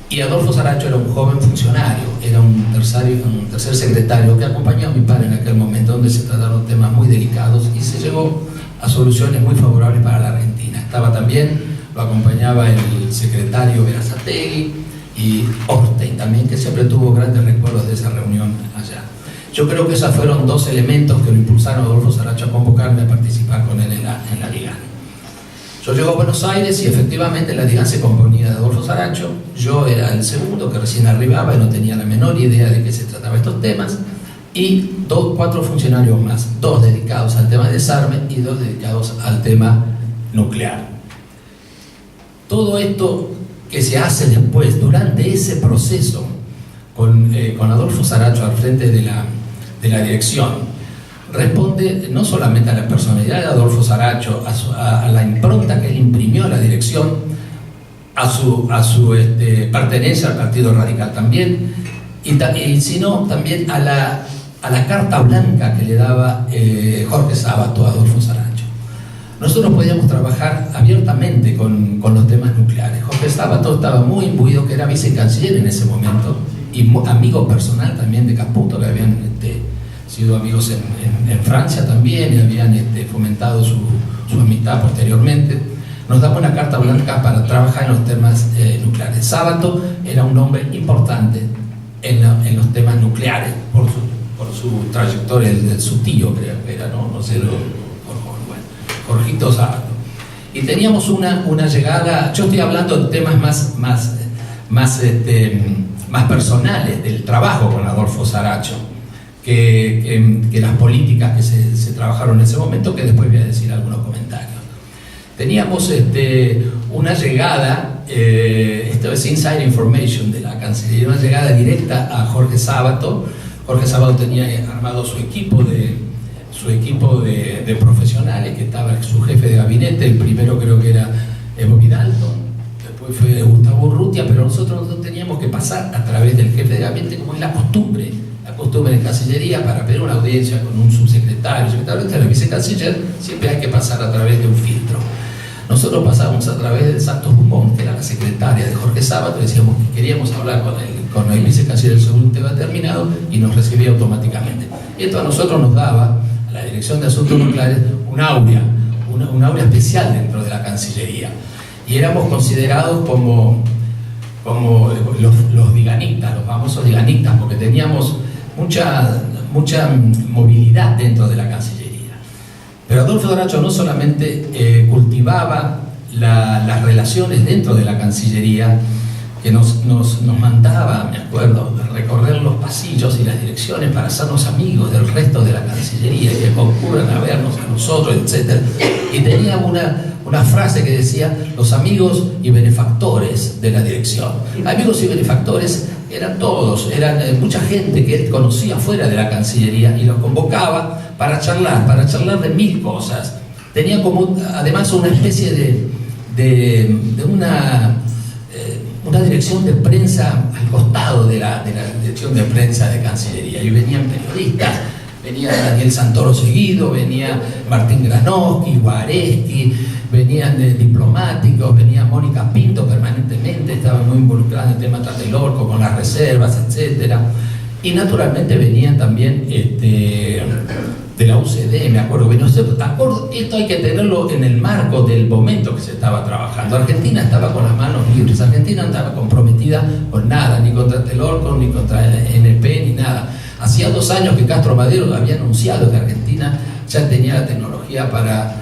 Y Adolfo Saracho era un joven funcionario, era un tercer secretario que acompañó a mi padre en aquel momento, donde se trataron temas muy delicados y se llegó a soluciones muy favorables para la Argentina. Estaba también, lo acompañaba el secretario Berazategui y Orstein también, que siempre tuvo grandes recuerdos de esa reunión allá. Yo creo que esos fueron dos elementos que lo impulsaron a Adolfo Saracho a convocarme a participar con él en la DIGAN. Yo llego a Buenos Aires y efectivamente la DIGAN se componía de Adolfo Saracho. Yo era el segundo que recién arribaba y no tenía la menor idea de qué se trataba estos temas, y 4 funcionarios más, 2 dedicados al tema de desarme y 2 dedicados al tema nuclear. Todo esto que se hace después, durante ese proceso, con Adolfo Saracho al frente de la dirección, responde no solamente a la personalidad de Adolfo Saracho, a la impronta que él imprimió a la dirección, a su pertenencia al Partido Radical también, sino también a la carta blanca que le daba Jorge Sábato a Adolfo Saracho. nosotros podíamos trabajar abiertamente con los temas nucleares. Jorge Sábato estaba muy imbuido, que era vicecanciller en ese momento, y amigo personal también de Caputo, que habían sido amigos en Francia también, y habían fomentado su amistad posteriormente. Nos daba una carta blanca para trabajar en los temas nucleares. Sábato era un hombre importante en los temas nucleares, por su trayectoria, su tío creo que era, no sé, Jorgito Sábato. Y teníamos una llegada, yo estoy hablando de temas más personales, del trabajo con Adolfo Saracho, que las políticas que se trabajaron en ese momento, que después voy a decir algunos comentarios. Teníamos una llegada, esto es inside information de la Cancillería, una llegada directa a Jorge Sábato. Jorge Sábato tenía armado su equipo de profesionales, que estaba su jefe de gabinete, el primero creo que era Evo Vidalton, después fue Gustavo Urrutia, pero nosotros no teníamos que pasar a través del jefe de gabinete, como es la costumbre de Cancillería, para pedir una audiencia con un subsecretario, secretario de la vicecanciller, siempre hay que pasar a través de un filtro. Nosotros pasábamos a través de Santos Dumont, que era la secretaria de Jorge Sábato, y decíamos que queríamos hablar con el vicecanciller sobre un tema determinado, y nos recibía automáticamente. Esto a nosotros nos daba, a la Dirección de Asuntos Nucleares, un aura especial dentro de la Cancillería. Y éramos considerados como los diganistas, los famosos diganistas, porque teníamos mucha movilidad dentro de la Cancillería. Pero Adolfo Saracho no solamente cultivaba las relaciones dentro de la Cancillería, que nos mandaba, me acuerdo, a recorrer los pasillos y las direcciones para hacernos amigos del resto de la Cancillería y que concurran a vernos a nosotros, etc. Y tenía una frase que decía: los amigos y benefactores de la dirección. Amigos y benefactores eran todos, eran mucha gente que él conocía fuera de la Cancillería, y los convocaba para charlar de mil cosas. Tenía como además una especie de una dirección de prensa al costado de la dirección de prensa de Cancillería, y venían periodistas, venía Daniel Santoro seguido, venía Martín Granowski, Guareschi, venían diplomáticos, venía Mónica Pinto permanentemente, estaba muy involucrada en el tema Tlatelolco, con las reservas, etc. Y naturalmente venían también de la UCD, me acuerdo. Esto hay que tenerlo en el marco del momento que se estaba trabajando. Argentina estaba con las manos libres, Argentina no estaba comprometida con nada, ni contra Tlatelolco, ni contra NP, ni nada. Hacía 2 años que Castro Madero había anunciado que Argentina ya tenía la tecnología para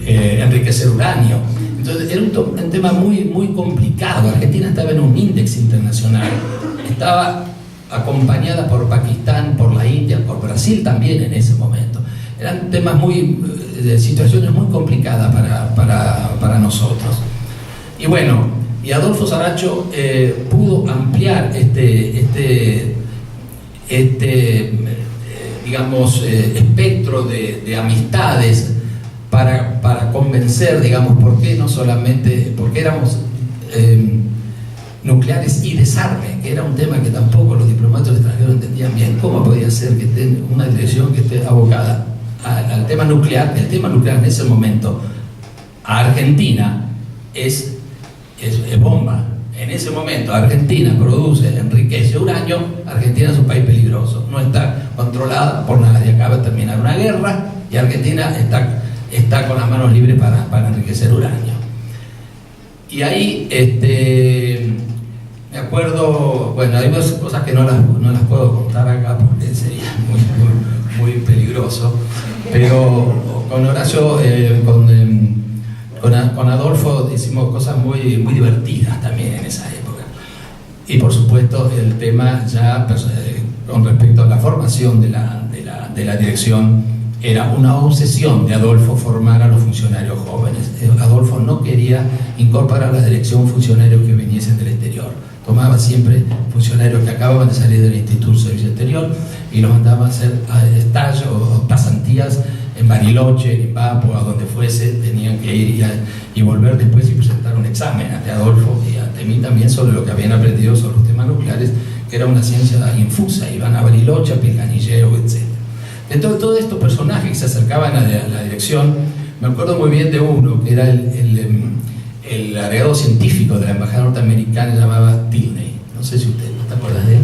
enriquecer uranio. Entonces era un tema muy complicado. Argentina estaba en un índice internacional, estaba acompañada por Pakistán, por la India, por Brasil también en ese momento. Eran temas situaciones muy complicadas para nosotros. Y bueno, y Adolfo Saracho pudo ampliar digamos, espectro de amistades para convencer, digamos, porque éramos nucleares y desarme, que era un tema que tampoco los diplomáticos extranjeros entendían bien. ¿Cómo podía ser que esté una dirección que esté abocada al tema nuclear? El tema nuclear en ese momento a Argentina es bomba. En ese momento Argentina produce, enriquece uranio. Argentina es un país peligroso, no está controlada por nadie, acaba de terminar una guerra y Argentina está con las manos libres para enriquecer uranio. Y ahí me acuerdo, bueno, hay dos cosas que no las puedo contar acá porque sería muy peligroso, pero con Horacio, con Adolfo hicimos cosas muy divertidas también en esa época. Y por supuesto el tema ya con respecto a la formación de la dirección, era una obsesión de Adolfo formar a los funcionarios jóvenes. Adolfo no quería incorporar a la dirección funcionarios que viniesen del exterior. Tomaba siempre funcionarios que acababan de salir del Instituto de Servicio Exterior y los mandaba a hacer estallos o pasantías en Bariloche, en Ipapo, a donde fuese. Tenían que ir y volver después y presentar un examen ante Adolfo y ante mí también sobre lo que habían aprendido sobre los temas nucleares, que era una ciencia infusa. Iban a Bariloche, a Pilcanillero, etc. Entonces, todos estos personajes que se acercaban a la dirección, me acuerdo muy bien de uno, que era el agregado científico de la embajada norteamericana, llamaba Tilney. No sé si usted no te acuerdas de él.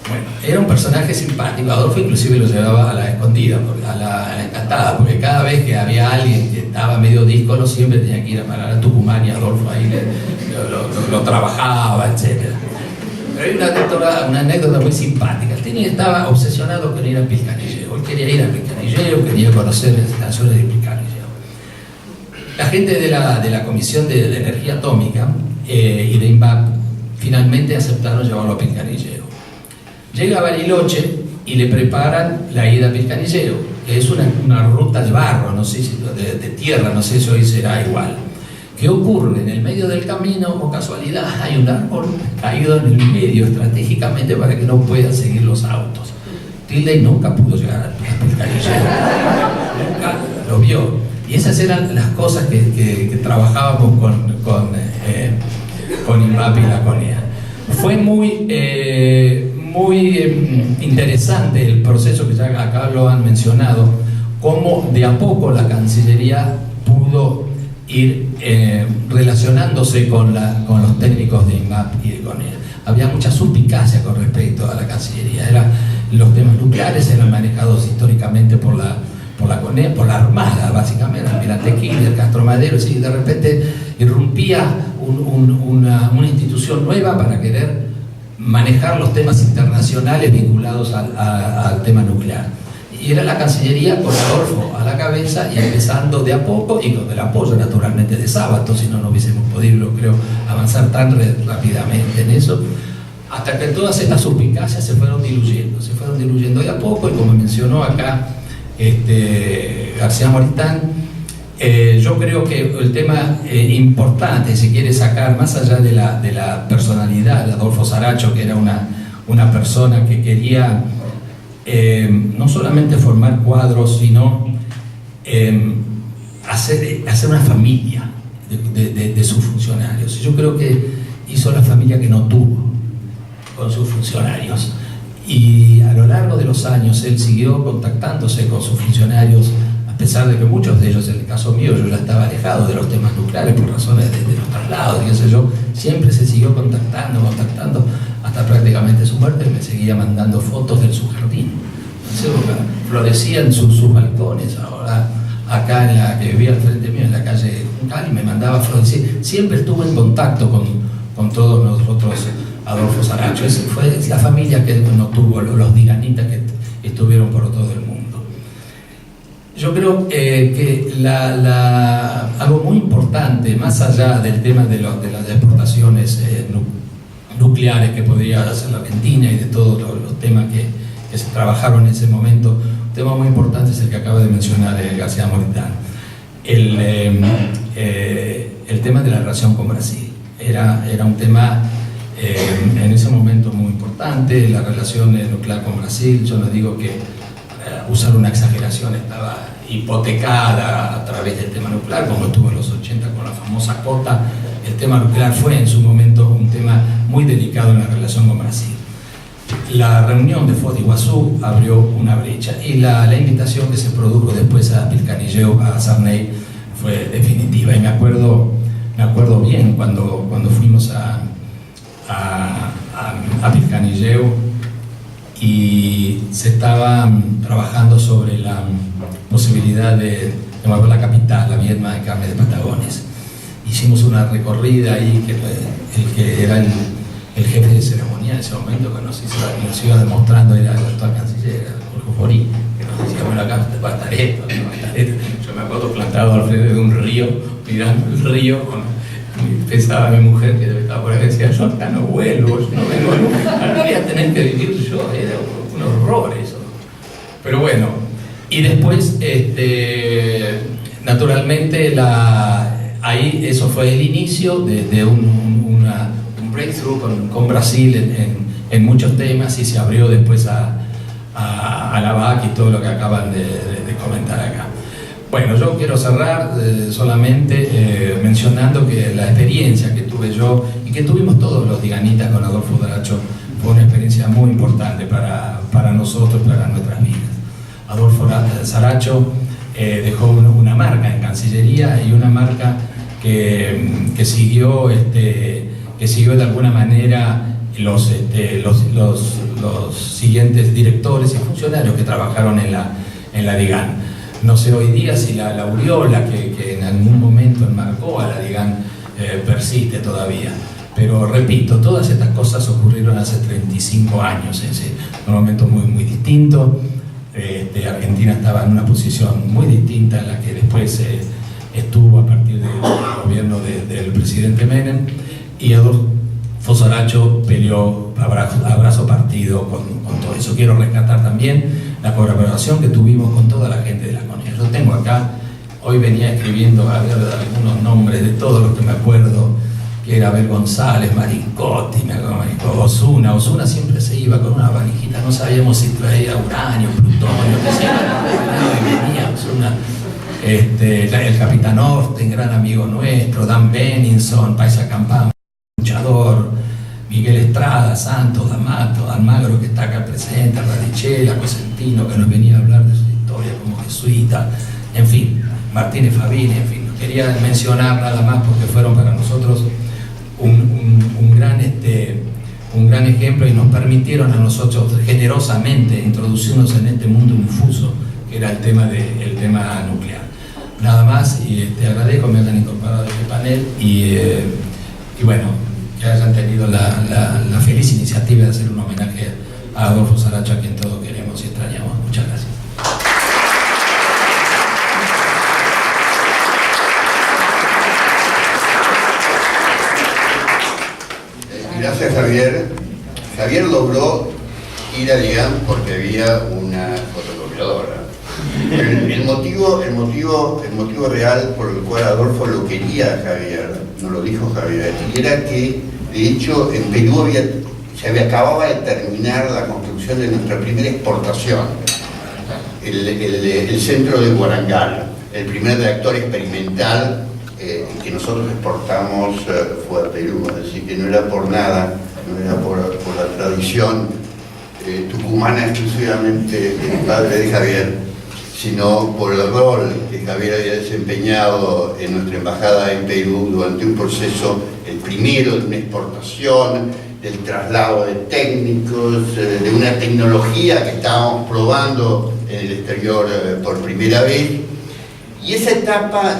Bueno, era un personaje simpático. Adolfo inclusive lo llevaba a la escondida, a la encantada, porque cada vez que había alguien que estaba medio díscolo, siempre tenía que ir a parar a Tucumán y Adolfo ahí lo trabajaba, etc. Pero hay una anécdota muy simpática. Tini estaba obsesionado con ir a Pilcanillero. Él quería ir a Pilcanillero, quería conocer las instalaciones de Pilcanillero. La gente de la Comisión de Energía Atómica y de INVAP finalmente aceptaron llevarlo a Pilcanillero. Llega a Bariloche y le preparan la ida a Pilcanillero, que es una ruta de barro, no sé si de tierra, no sé si hoy será igual. ¿Qué ocurre? En el medio del camino, o casualidad, hay un árbol caído en el medio estratégicamente para que no puedan seguir los autos. Tilney nunca pudo llegar a Pilcanillero, nunca lo vio. Y esas eran las cosas que trabajábamos con INVAP y la CONEA. Fue muy interesante el proceso que ya acá lo han mencionado, cómo de a poco la Cancillería pudo ir relacionándose con los técnicos de INVAP y de CONEA. Había mucha suspicacia con respecto a la Cancillería. Los temas nucleares eran manejados históricamente por la CONEA, por la Armada, básicamente, el Almirante Kirchner, Castro Madero, y de repente irrumpía una institución nueva para querer manejar los temas internacionales vinculados al tema nuclear. Y era la Cancillería con Adolfo a la cabeza y empezando de a poco y con el apoyo naturalmente de Sábato, si no, no hubiésemos podido, creo, avanzar tan rápidamente en eso, hasta que todas estas suspicacias se fueron diluyendo de a poco, y como mencionó acá García Moritán, yo creo que el tema importante, si quiere sacar, más allá de la personalidad de Adolfo Saracho, que era una persona que quería no solamente formar cuadros, sino hacer una familia de sus funcionarios. Yo creo que hizo la familia que no tuvo con sus funcionarios. Y a lo largo de los años él siguió contactándose con sus funcionarios, a pesar de que muchos de ellos, en el caso mío, yo ya estaba alejado de los temas nucleares por razones de los traslados, qué sé yo, siempre se siguió contactando, hasta prácticamente su muerte. Me seguía mandando fotos de su jardín. Entonces, florecían sus balcones. Ahora, acá en la que vivía al frente mío, en la calle Juncal, y me mandaba flores. Siempre estuvo en contacto con todos nosotros, Adolfo Saracho. Esa fue la familia que no tuvo, los diranitas que estuvieron por todo el mundo. Yo creo que algo muy importante, más allá del tema de las exportaciones nucleares que podría hacer la Argentina y de todos los temas que se trabajaron en ese momento, un tema muy importante es el que acaba de mencionar García Moritán. El tema de la relación con Brasil. Era un tema en ese momento muy importante, la relación nuclear con Brasil. Yo no digo que usar una exageración, estaba hipotecada a través del tema nuclear, como estuvo en los 80 con la famosa cota. El tema nuclear fue en su momento un tema muy delicado en la relación con Brasil. La reunión de Foz de Iguazú abrió una brecha, y la invitación que se produjo después a Pilcanillero, a Sarney, fue definitiva. Y me acuerdo bien cuando fuimos a Pilcanillero y se estaba trabajando sobre la posibilidad de mover la capital, la Viedma de Carne de Patagones. Hicimos una recorrida ahí, que el que era el jefe de ceremonia en ese momento, que nos iba demostrando, era el actual canciller, Jorge Forí, que nos decía, bueno, acá va a estar esto. Yo me acuerdo plantado al frente de un río, mirando el río, pensaba mi mujer, que debe estar por ahí, decía, yo acá no vuelvo, yo no vengo nunca, no voy a tener que vivir yo, era un horror eso. Pero bueno, y después, naturalmente, ahí eso fue el inicio de un breakthrough con Brasil en muchos temas, y se abrió después a la VAC y todo lo que acaban de comentar acá. Bueno, yo quiero cerrar solamente mencionando que la experiencia que tuve yo y que tuvimos todos los diganitas con Adolfo Saracho fue una experiencia muy importante para nosotros, para nuestras vidas. Adolfo Saracho dejó una marca en Cancillería y una marca que siguió de alguna manera los siguientes directores y funcionarios que trabajaron en la DIGAN. No sé hoy día si la aureola que en algún momento enmarcó a la DIGAN persiste todavía. Pero repito, todas estas cosas ocurrieron hace 35 años, en un momento muy distinto. Argentina estaba en una posición muy distinta a la que después estuvo a partir del gobierno del presidente Menem, y Adolfo Saracho peleó a brazo partido con todo eso. Quiero rescatar también la colaboración que tuvimos con toda la gente de la CONIER. Yo tengo acá, hoy venía escribiendo a ver algunos nombres de todos los que me acuerdo, que era Abel González, Mariscotti, Osuna siempre se iba con una valijita, no sabíamos si traía uranio, plutonio, qué sé yo, venía Osuna. El Capitán Orten, gran amigo nuestro, Dan Benninson, Paisa Campán, luchador, Miguel Estrada, Santos, D'Amato, Almagro, que está acá presente, Radichela, Cosentino, que nos venía a hablar de su historia como jesuita, en fin, Martínez Fabini, en fin, no quería mencionar nada más porque fueron para nosotros un gran ejemplo, y nos permitieron a nosotros generosamente introducirnos en este mundo infuso que era el tema nuclear. Nada más, y agradezco que me hayan incorporado a este panel y bueno, que hayan tenido la feliz iniciativa de hacer un homenaje a Adolfo Saracho, a quien todos queremos y extrañamos. Muchas gracias. Gracias, Javier. Javier logró ir a DIGAN porque había una fotocopiadora. El motivo real por el cual Adolfo lo quería a Javier, no lo dijo Javier, y era que, de hecho, en Perú acababa de terminar la construcción de nuestra primera exportación, el centro de Guarangal, el primer reactor experimental que nosotros exportamos fue a Perú, así que no era por nada, no era por la tradición tucumana exclusivamente del padre de Javier, sino por el rol que Javier había desempeñado en nuestra embajada en Perú durante un proceso, el primero de una exportación, del traslado de técnicos, de una tecnología que estábamos probando en el exterior por primera vez. Y esa etapa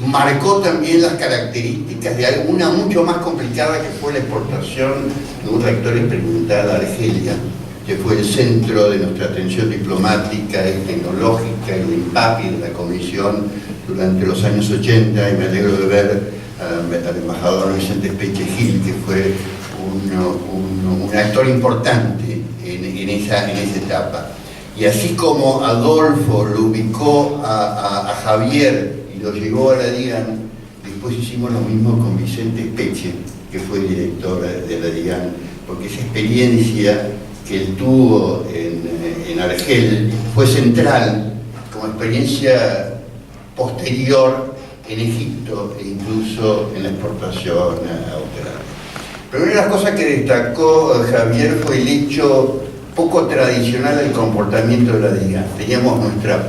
marcó también las características de alguna mucho más complicada, que fue la exportación de un reactor experimental a Argelia, que fue el centro de nuestra atención diplomática y tecnológica y de INPAP y de la Comisión durante los años 80, y me alegro de ver al embajador Vicente Peche Gil, que fue un actor importante en esa etapa. Y así como Adolfo lo ubicó a Javier y lo llevó a la DIGAN, después hicimos lo mismo con Vicente Peche, que fue director de la DIGAN, porque esa experiencia que él tuvo en Argel fue central como experiencia posterior en Egipto e incluso en la exportación a Australia. Pero una de las cosas que destacó Javier fue el hecho poco tradicional del comportamiento de la DIGAN. Teníamos nuestros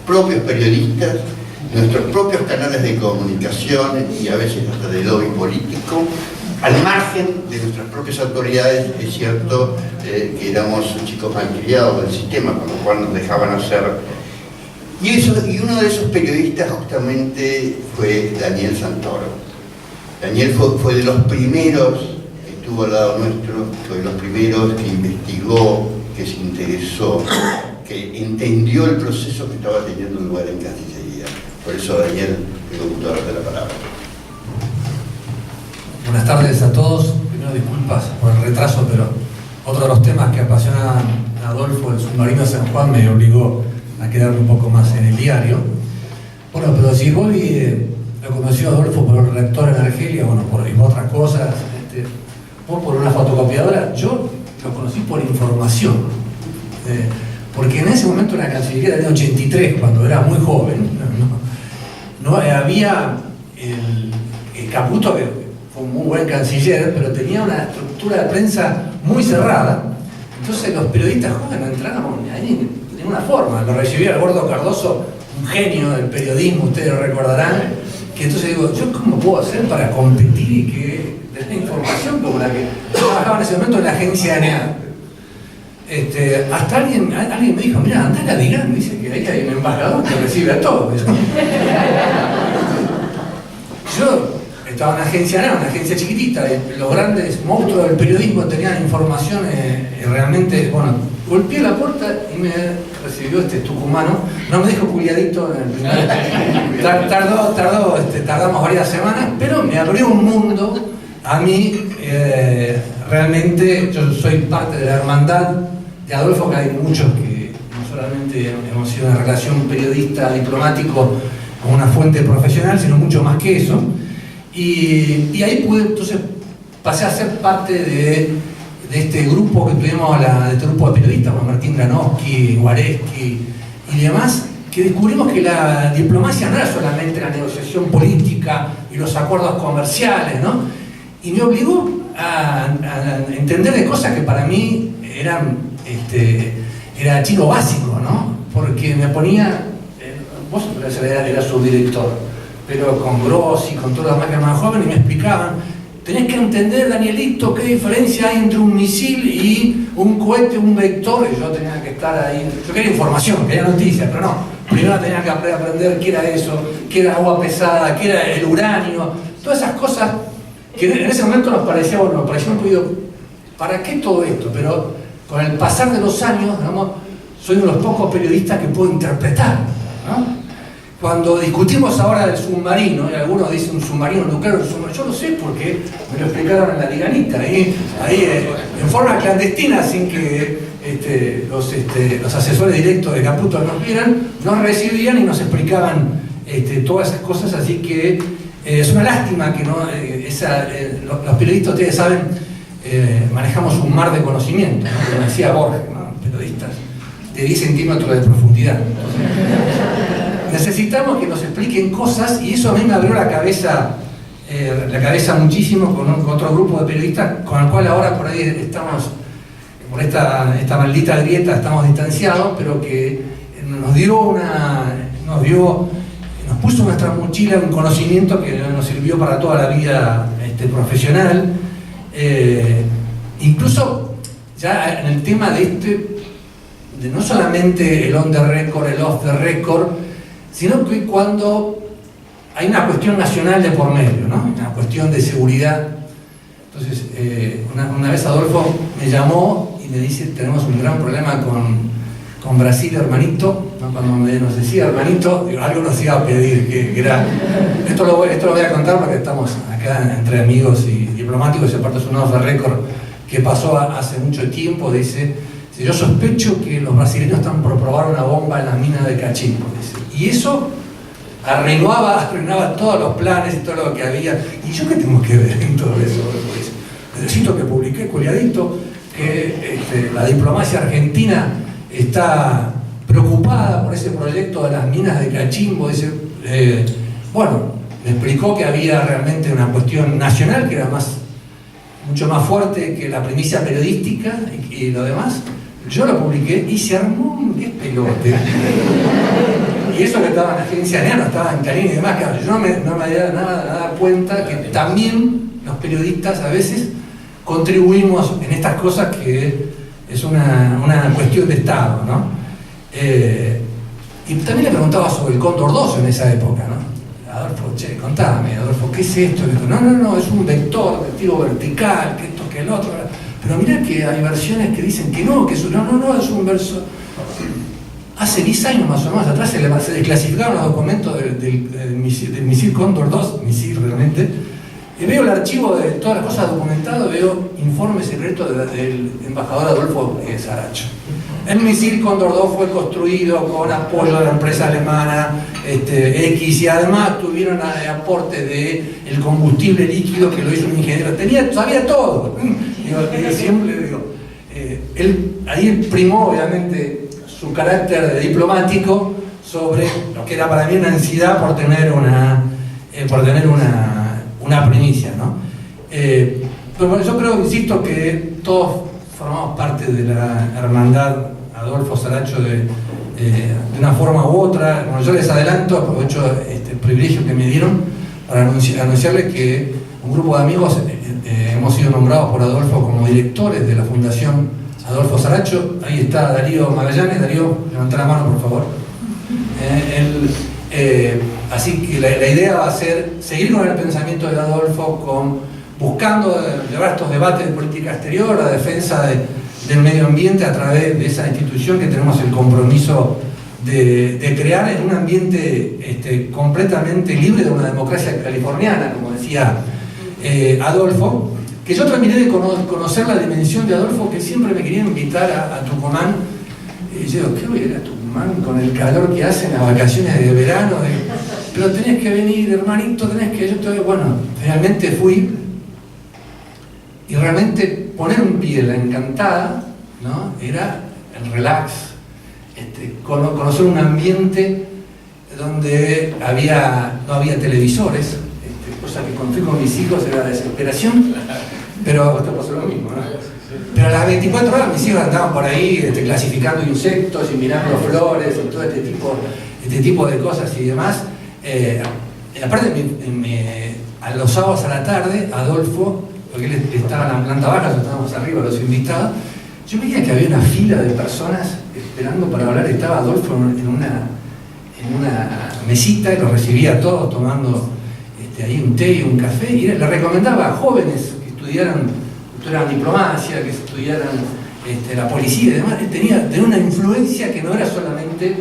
propios periodistas, nuestros propios canales de comunicación y a veces hasta de lobby político, al margen de nuestras propias autoridades. Es cierto que éramos chicos malcriados del sistema, con lo cual nos dejaban hacer. Y uno de esos periodistas justamente fue Daniel Santoro. Daniel fue de los primeros que estuvo al lado nuestro, fue de los primeros que investigó, que se interesó, que entendió el proceso que estaba teniendo lugar en Cancillería. Por eso, Daniel, tengo gusto de darte la palabra. Buenas tardes a todos. Primero, disculpas por el retraso, pero otro de los temas que apasiona a Adolfo, el submarino San Juan, me obligó a quedarme un poco más en el diario. Bueno, pero si Bobby lo conoció a Adolfo por el reactor en Argelia, bueno, por otras cosas, o por una fotocopiadora, yo lo conocí por información. Porque en ese momento en la Cancillería del año 83, cuando era muy joven, no había el Caputo, que fue un muy buen canciller, pero tenía una estructura de prensa muy cerrada, Entonces los periodistas jóvenes no entraron ahí de ninguna forma. Lo recibía el Gordo Cardoso, un genio del periodismo, ustedes lo recordarán, que entonces digo, ¿yo cómo puedo hacer para competir y que den información como la que yo trabajaba en ese momento en la agencia ANEA? Hasta alguien me dijo, mira, andá a la DIGAN, dice que ahí hay un embajador que recibe a todos. Yo estaba en una agencia ANEA, una agencia chiquitita, y los grandes monstruos del periodismo tenían información realmente, bueno, golpeé la puerta y me recibió este tucumano, no me dijo culiadito en el primer, tardamos varias semanas, pero me abrió un mundo a mí, realmente yo soy parte de la hermandad de Adolfo, que hay muchos que no solamente hemos sido una relación periodista, diplomático, como una fuente profesional, sino mucho más que eso, y ahí pude, entonces pasé a ser parte de este grupo que tuvimos, de este grupo de periodistas, con Martín Granowski, Guareschi y demás, que descubrimos que la diplomacia no era solamente la negociación política y los acuerdos comerciales, ¿no? Y me obligó a entender de cosas que para mí era chino básico, ¿no? Porque me ponía, vos era subdirector, pero con Grossi, con todos los demás que eran más jóvenes, y me explicaban, tenés que entender, Danielito, qué diferencia hay entre un misil y un cohete, un vector, y yo tenía que estar ahí, yo quería información, quería noticias, pero no, primero tenía que aprender qué era eso, qué era agua pesada, qué era el uranio, todas esas cosas que en ese momento nos parecía un poquito, ¿para qué todo esto? Pero con el pasar de los años, digamos, soy uno de los pocos periodistas que puedo interpretar, ¿no? Cuando discutimos ahora del submarino, y algunos dicen un submarino nuclear, yo lo sé porque me lo explicaron en la Liganita, ahí en forma clandestina, sin que los asesores directos de Caputo nos vieran, nos recibían y nos explicaban todas esas cosas, así que es una lástima que no, los periodistas, ustedes saben, manejamos un mar de conocimiento, ¿no? Como decía Borges, ¿no? Periodistas de 10 centímetros de profundidad. Necesitamos que nos expliquen cosas, y eso a mí me abrió la cabeza muchísimo con otro grupo de periodistas con el cual ahora por ahí estamos, por esta maldita grieta estamos distanciados, pero que nos puso en nuestra mochila un conocimiento que nos sirvió para toda la vida profesional, incluso ya en el tema de no solamente el on the record, el off the record, sino que cuando hay una cuestión nacional de por medio, ¿no? Una cuestión de seguridad. Entonces, una vez Adolfo me llamó y me dice, tenemos un gran problema con Brasil, hermanito, ¿no? Cuando nos decía hermanito, algo nos iba a pedir, que era... Esto lo voy a contar porque estamos acá entre amigos y diplomáticos, y aparte es un off the record que pasó hace mucho tiempo. Dice, yo sospecho que los brasileños están por probar una bomba en la mina de Cachimbo, dice. Y eso arruinaba todos los planes y todo lo que había. ¿Y yo qué tengo que ver en todo eso? Pues, necesito que publiqué, culiadito, que la diplomacia argentina está preocupada por ese proyecto de las minas de Cachimbo. Dice, bueno, me explicó que había realmente una cuestión nacional que era mucho más fuerte que la primicia periodística y lo demás. Yo lo publiqué y se armó un despelote. Y eso que estaba en la agencia ANEA, no estaba en Clarín y demás, claro, yo no me había dado cuenta que también los periodistas a veces contribuimos en estas cosas que es una cuestión de Estado, ¿no? Y también le preguntaba sobre el Cóndor 2 en esa época, ¿no? Adolfo, contame, Adolfo, ¿qué es esto? No, es un vector de tiro vertical, que esto, que el otro. Pero mirá que hay versiones que dicen que no, es un verso. Hace 10 años más o menos atrás se desclasificaron los documentos del misil Cóndor 2, misil realmente, y veo el archivo de todas las cosas documentadas, veo informe secreto del embajador Adolfo Saracho. El misil Cóndor 2 fue construido con apoyo de la empresa alemana X, y además tuvieron aporte del combustible líquido que lo hizo un ingeniero. Sabía todo. Siempre digo, él ahí primó obviamente su carácter diplomático sobre lo que era para mí una ansiedad por tener una primicia, ¿no? Pero yo creo, insisto, que todos formamos parte de la hermandad Adolfo Saracho de una forma u otra. Bueno, yo les adelanto, aprovecho este privilegio que me dieron para anunciarles que un grupo de amigos hemos sido nombrados por Adolfo como directores de la Fundación Adolfo Saracho. Ahí está Darío Magallanes. Darío, levanta la mano, por favor. Así que la idea va a ser seguir con el pensamiento de Adolfo, buscando llevar estos debates de política exterior, la defensa del medio ambiente a través de esa institución que tenemos el compromiso de crear en un ambiente completamente libre de una democracia californiana, como decía Adolfo, que yo terminé de conocer la dimensión de Adolfo, que siempre me quería invitar a Tucumán. Y yo digo, ¿qué voy a ir a Tucumán con el calor que hace en las vacaciones de verano? Pero tenés que venir, hermanito, Bueno, finalmente fui, y realmente poner un pie en la Encantada, ¿no? Era el relax, conocer un ambiente donde no había televisores, cosa que cuando fui con mis hijos era desesperación, pero esto pasó lo mismo, ¿no? Pero a las 24 horas mis hijos andaban por ahí clasificando insectos y mirando flores y todo este tipo de cosas y demás. Aparte, a los sábados a la tarde, Adolfo, porque él estaba en la planta baja, nosotros estábamos arriba, los invitados, yo veía que había una fila de personas esperando para hablar. Estaba Adolfo en una mesita y los recibía a todos tomando ahí un té y un café, y le recomendaba a jóvenes que estudiaran diplomacia, que estudiaran la policía y demás. Él tenía una influencia que no era solamente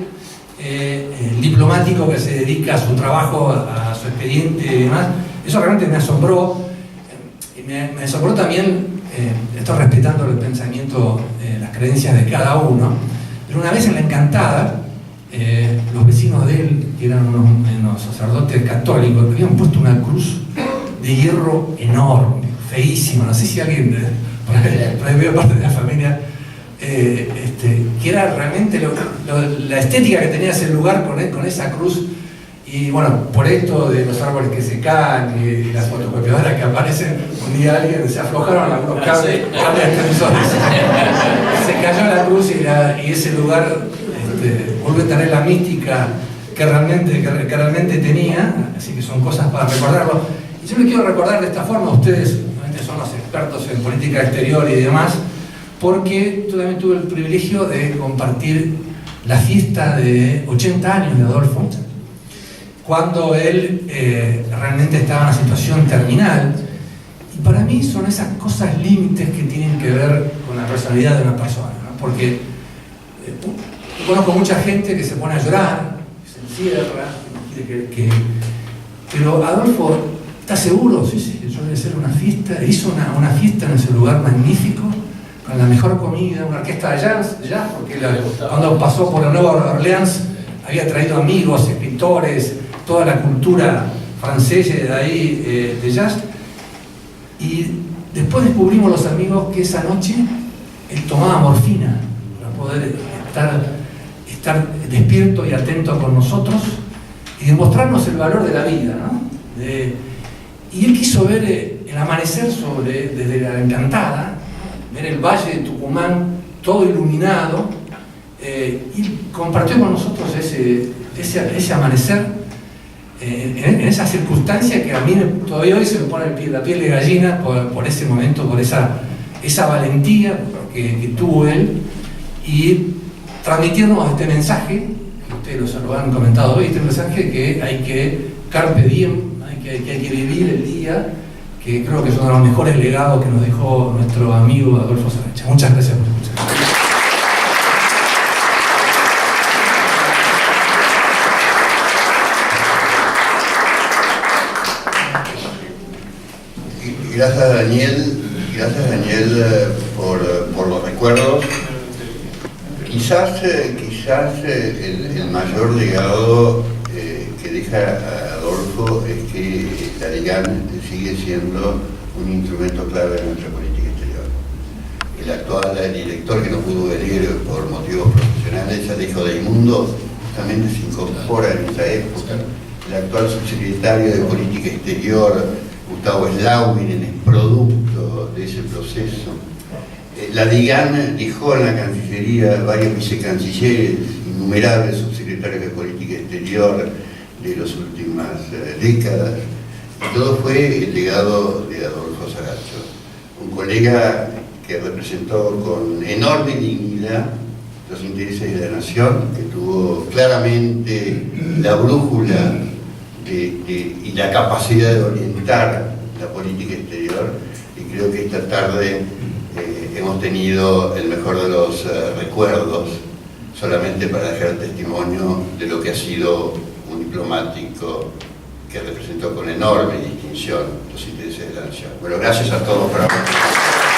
el diplomático que se dedica a su trabajo, a su expediente y demás. Eso realmente me asombró. Me asombró también, estoy respetando el pensamiento, las creencias de cada uno, pero una vez en la Encantada, los vecinos de él, que eran unos sacerdotes católicos, habían puesto una cruz de hierro enorme, feísima. No sé si alguien, por ahí veo parte de la familia, que era realmente la estética que tenía ese lugar con esa cruz. Y bueno, por esto de los árboles que se caen y las fotocopiadoras que aparecen, un día alguien se aflojaron algunos cables extensores. Se cayó la cruz y ese lugar vuelve a tener la mística que realmente tenía. Así que son cosas para recordarlo. Y yo le quiero recordar de esta forma, ustedes obviamente son los expertos en política exterior y demás, porque yo también tuve el privilegio de compartir la fiesta de 80 años de Adolfo, cuando él realmente estaba en una situación terminal. Y para mí son esas cosas límites que tienen que ver con la personalidad de una persona, ¿no? Porque conozco mucha gente que se pone a llorar, que se encierra, pero Adolfo, ¿está seguro? Sí, yo debe ser una fiesta. Hizo una fiesta en ese lugar magnífico, con la mejor comida, una orquesta de jazz, porque cuando pasó por la Nueva Orleans había traído amigos, escritores, toda la cultura francesa de ahí, de jazz. Y después descubrimos los amigos que esa noche él tomaba morfina para poder estar despierto y atento con nosotros y demostrarnos el valor de la vida, ¿no? Y él quiso ver el amanecer desde la Encantada, ver el valle de Tucumán todo iluminado, y compartió con nosotros ese amanecer en esa circunstancia que a mí todavía hoy se me pone la piel de gallina por ese momento, por esa valentía que tuvo él, y transmitirnos este mensaje, que ustedes lo han comentado hoy, este mensaje que hay que carpe diem, hay que vivir el día, que creo que es uno de los mejores legados que nos dejó nuestro amigo Adolfo Saracho. Muchas gracias por escuchar. Gracias Daniel por los recuerdos. Quizás el mayor legado que deja Adolfo es que la DICAN sigue siendo un instrumento clave de nuestra política exterior. El actual director, que no pudo venir por motivos profesionales, Alejo Daimundo, justamente se incorpora en esa época. El actual subsecretario de Política Exterior, Gustavo Schlauwinen, es producto de ese proceso. La DIGAN dejó en la Cancillería varios vicecancilleres, innumerables subsecretarios de política exterior de las últimas décadas. Y todo fue el legado de Adolfo Saracho, un colega que representó con enorme dignidad los intereses de la nación, que tuvo claramente la brújula y la capacidad de orientar la política exterior, y creo que esta tarde hemos tenido el mejor de los recuerdos, solamente para dejar testimonio de lo que ha sido un diplomático que representó con enorme distinción los intereses de la nación. Bueno, gracias a todos por haber participado.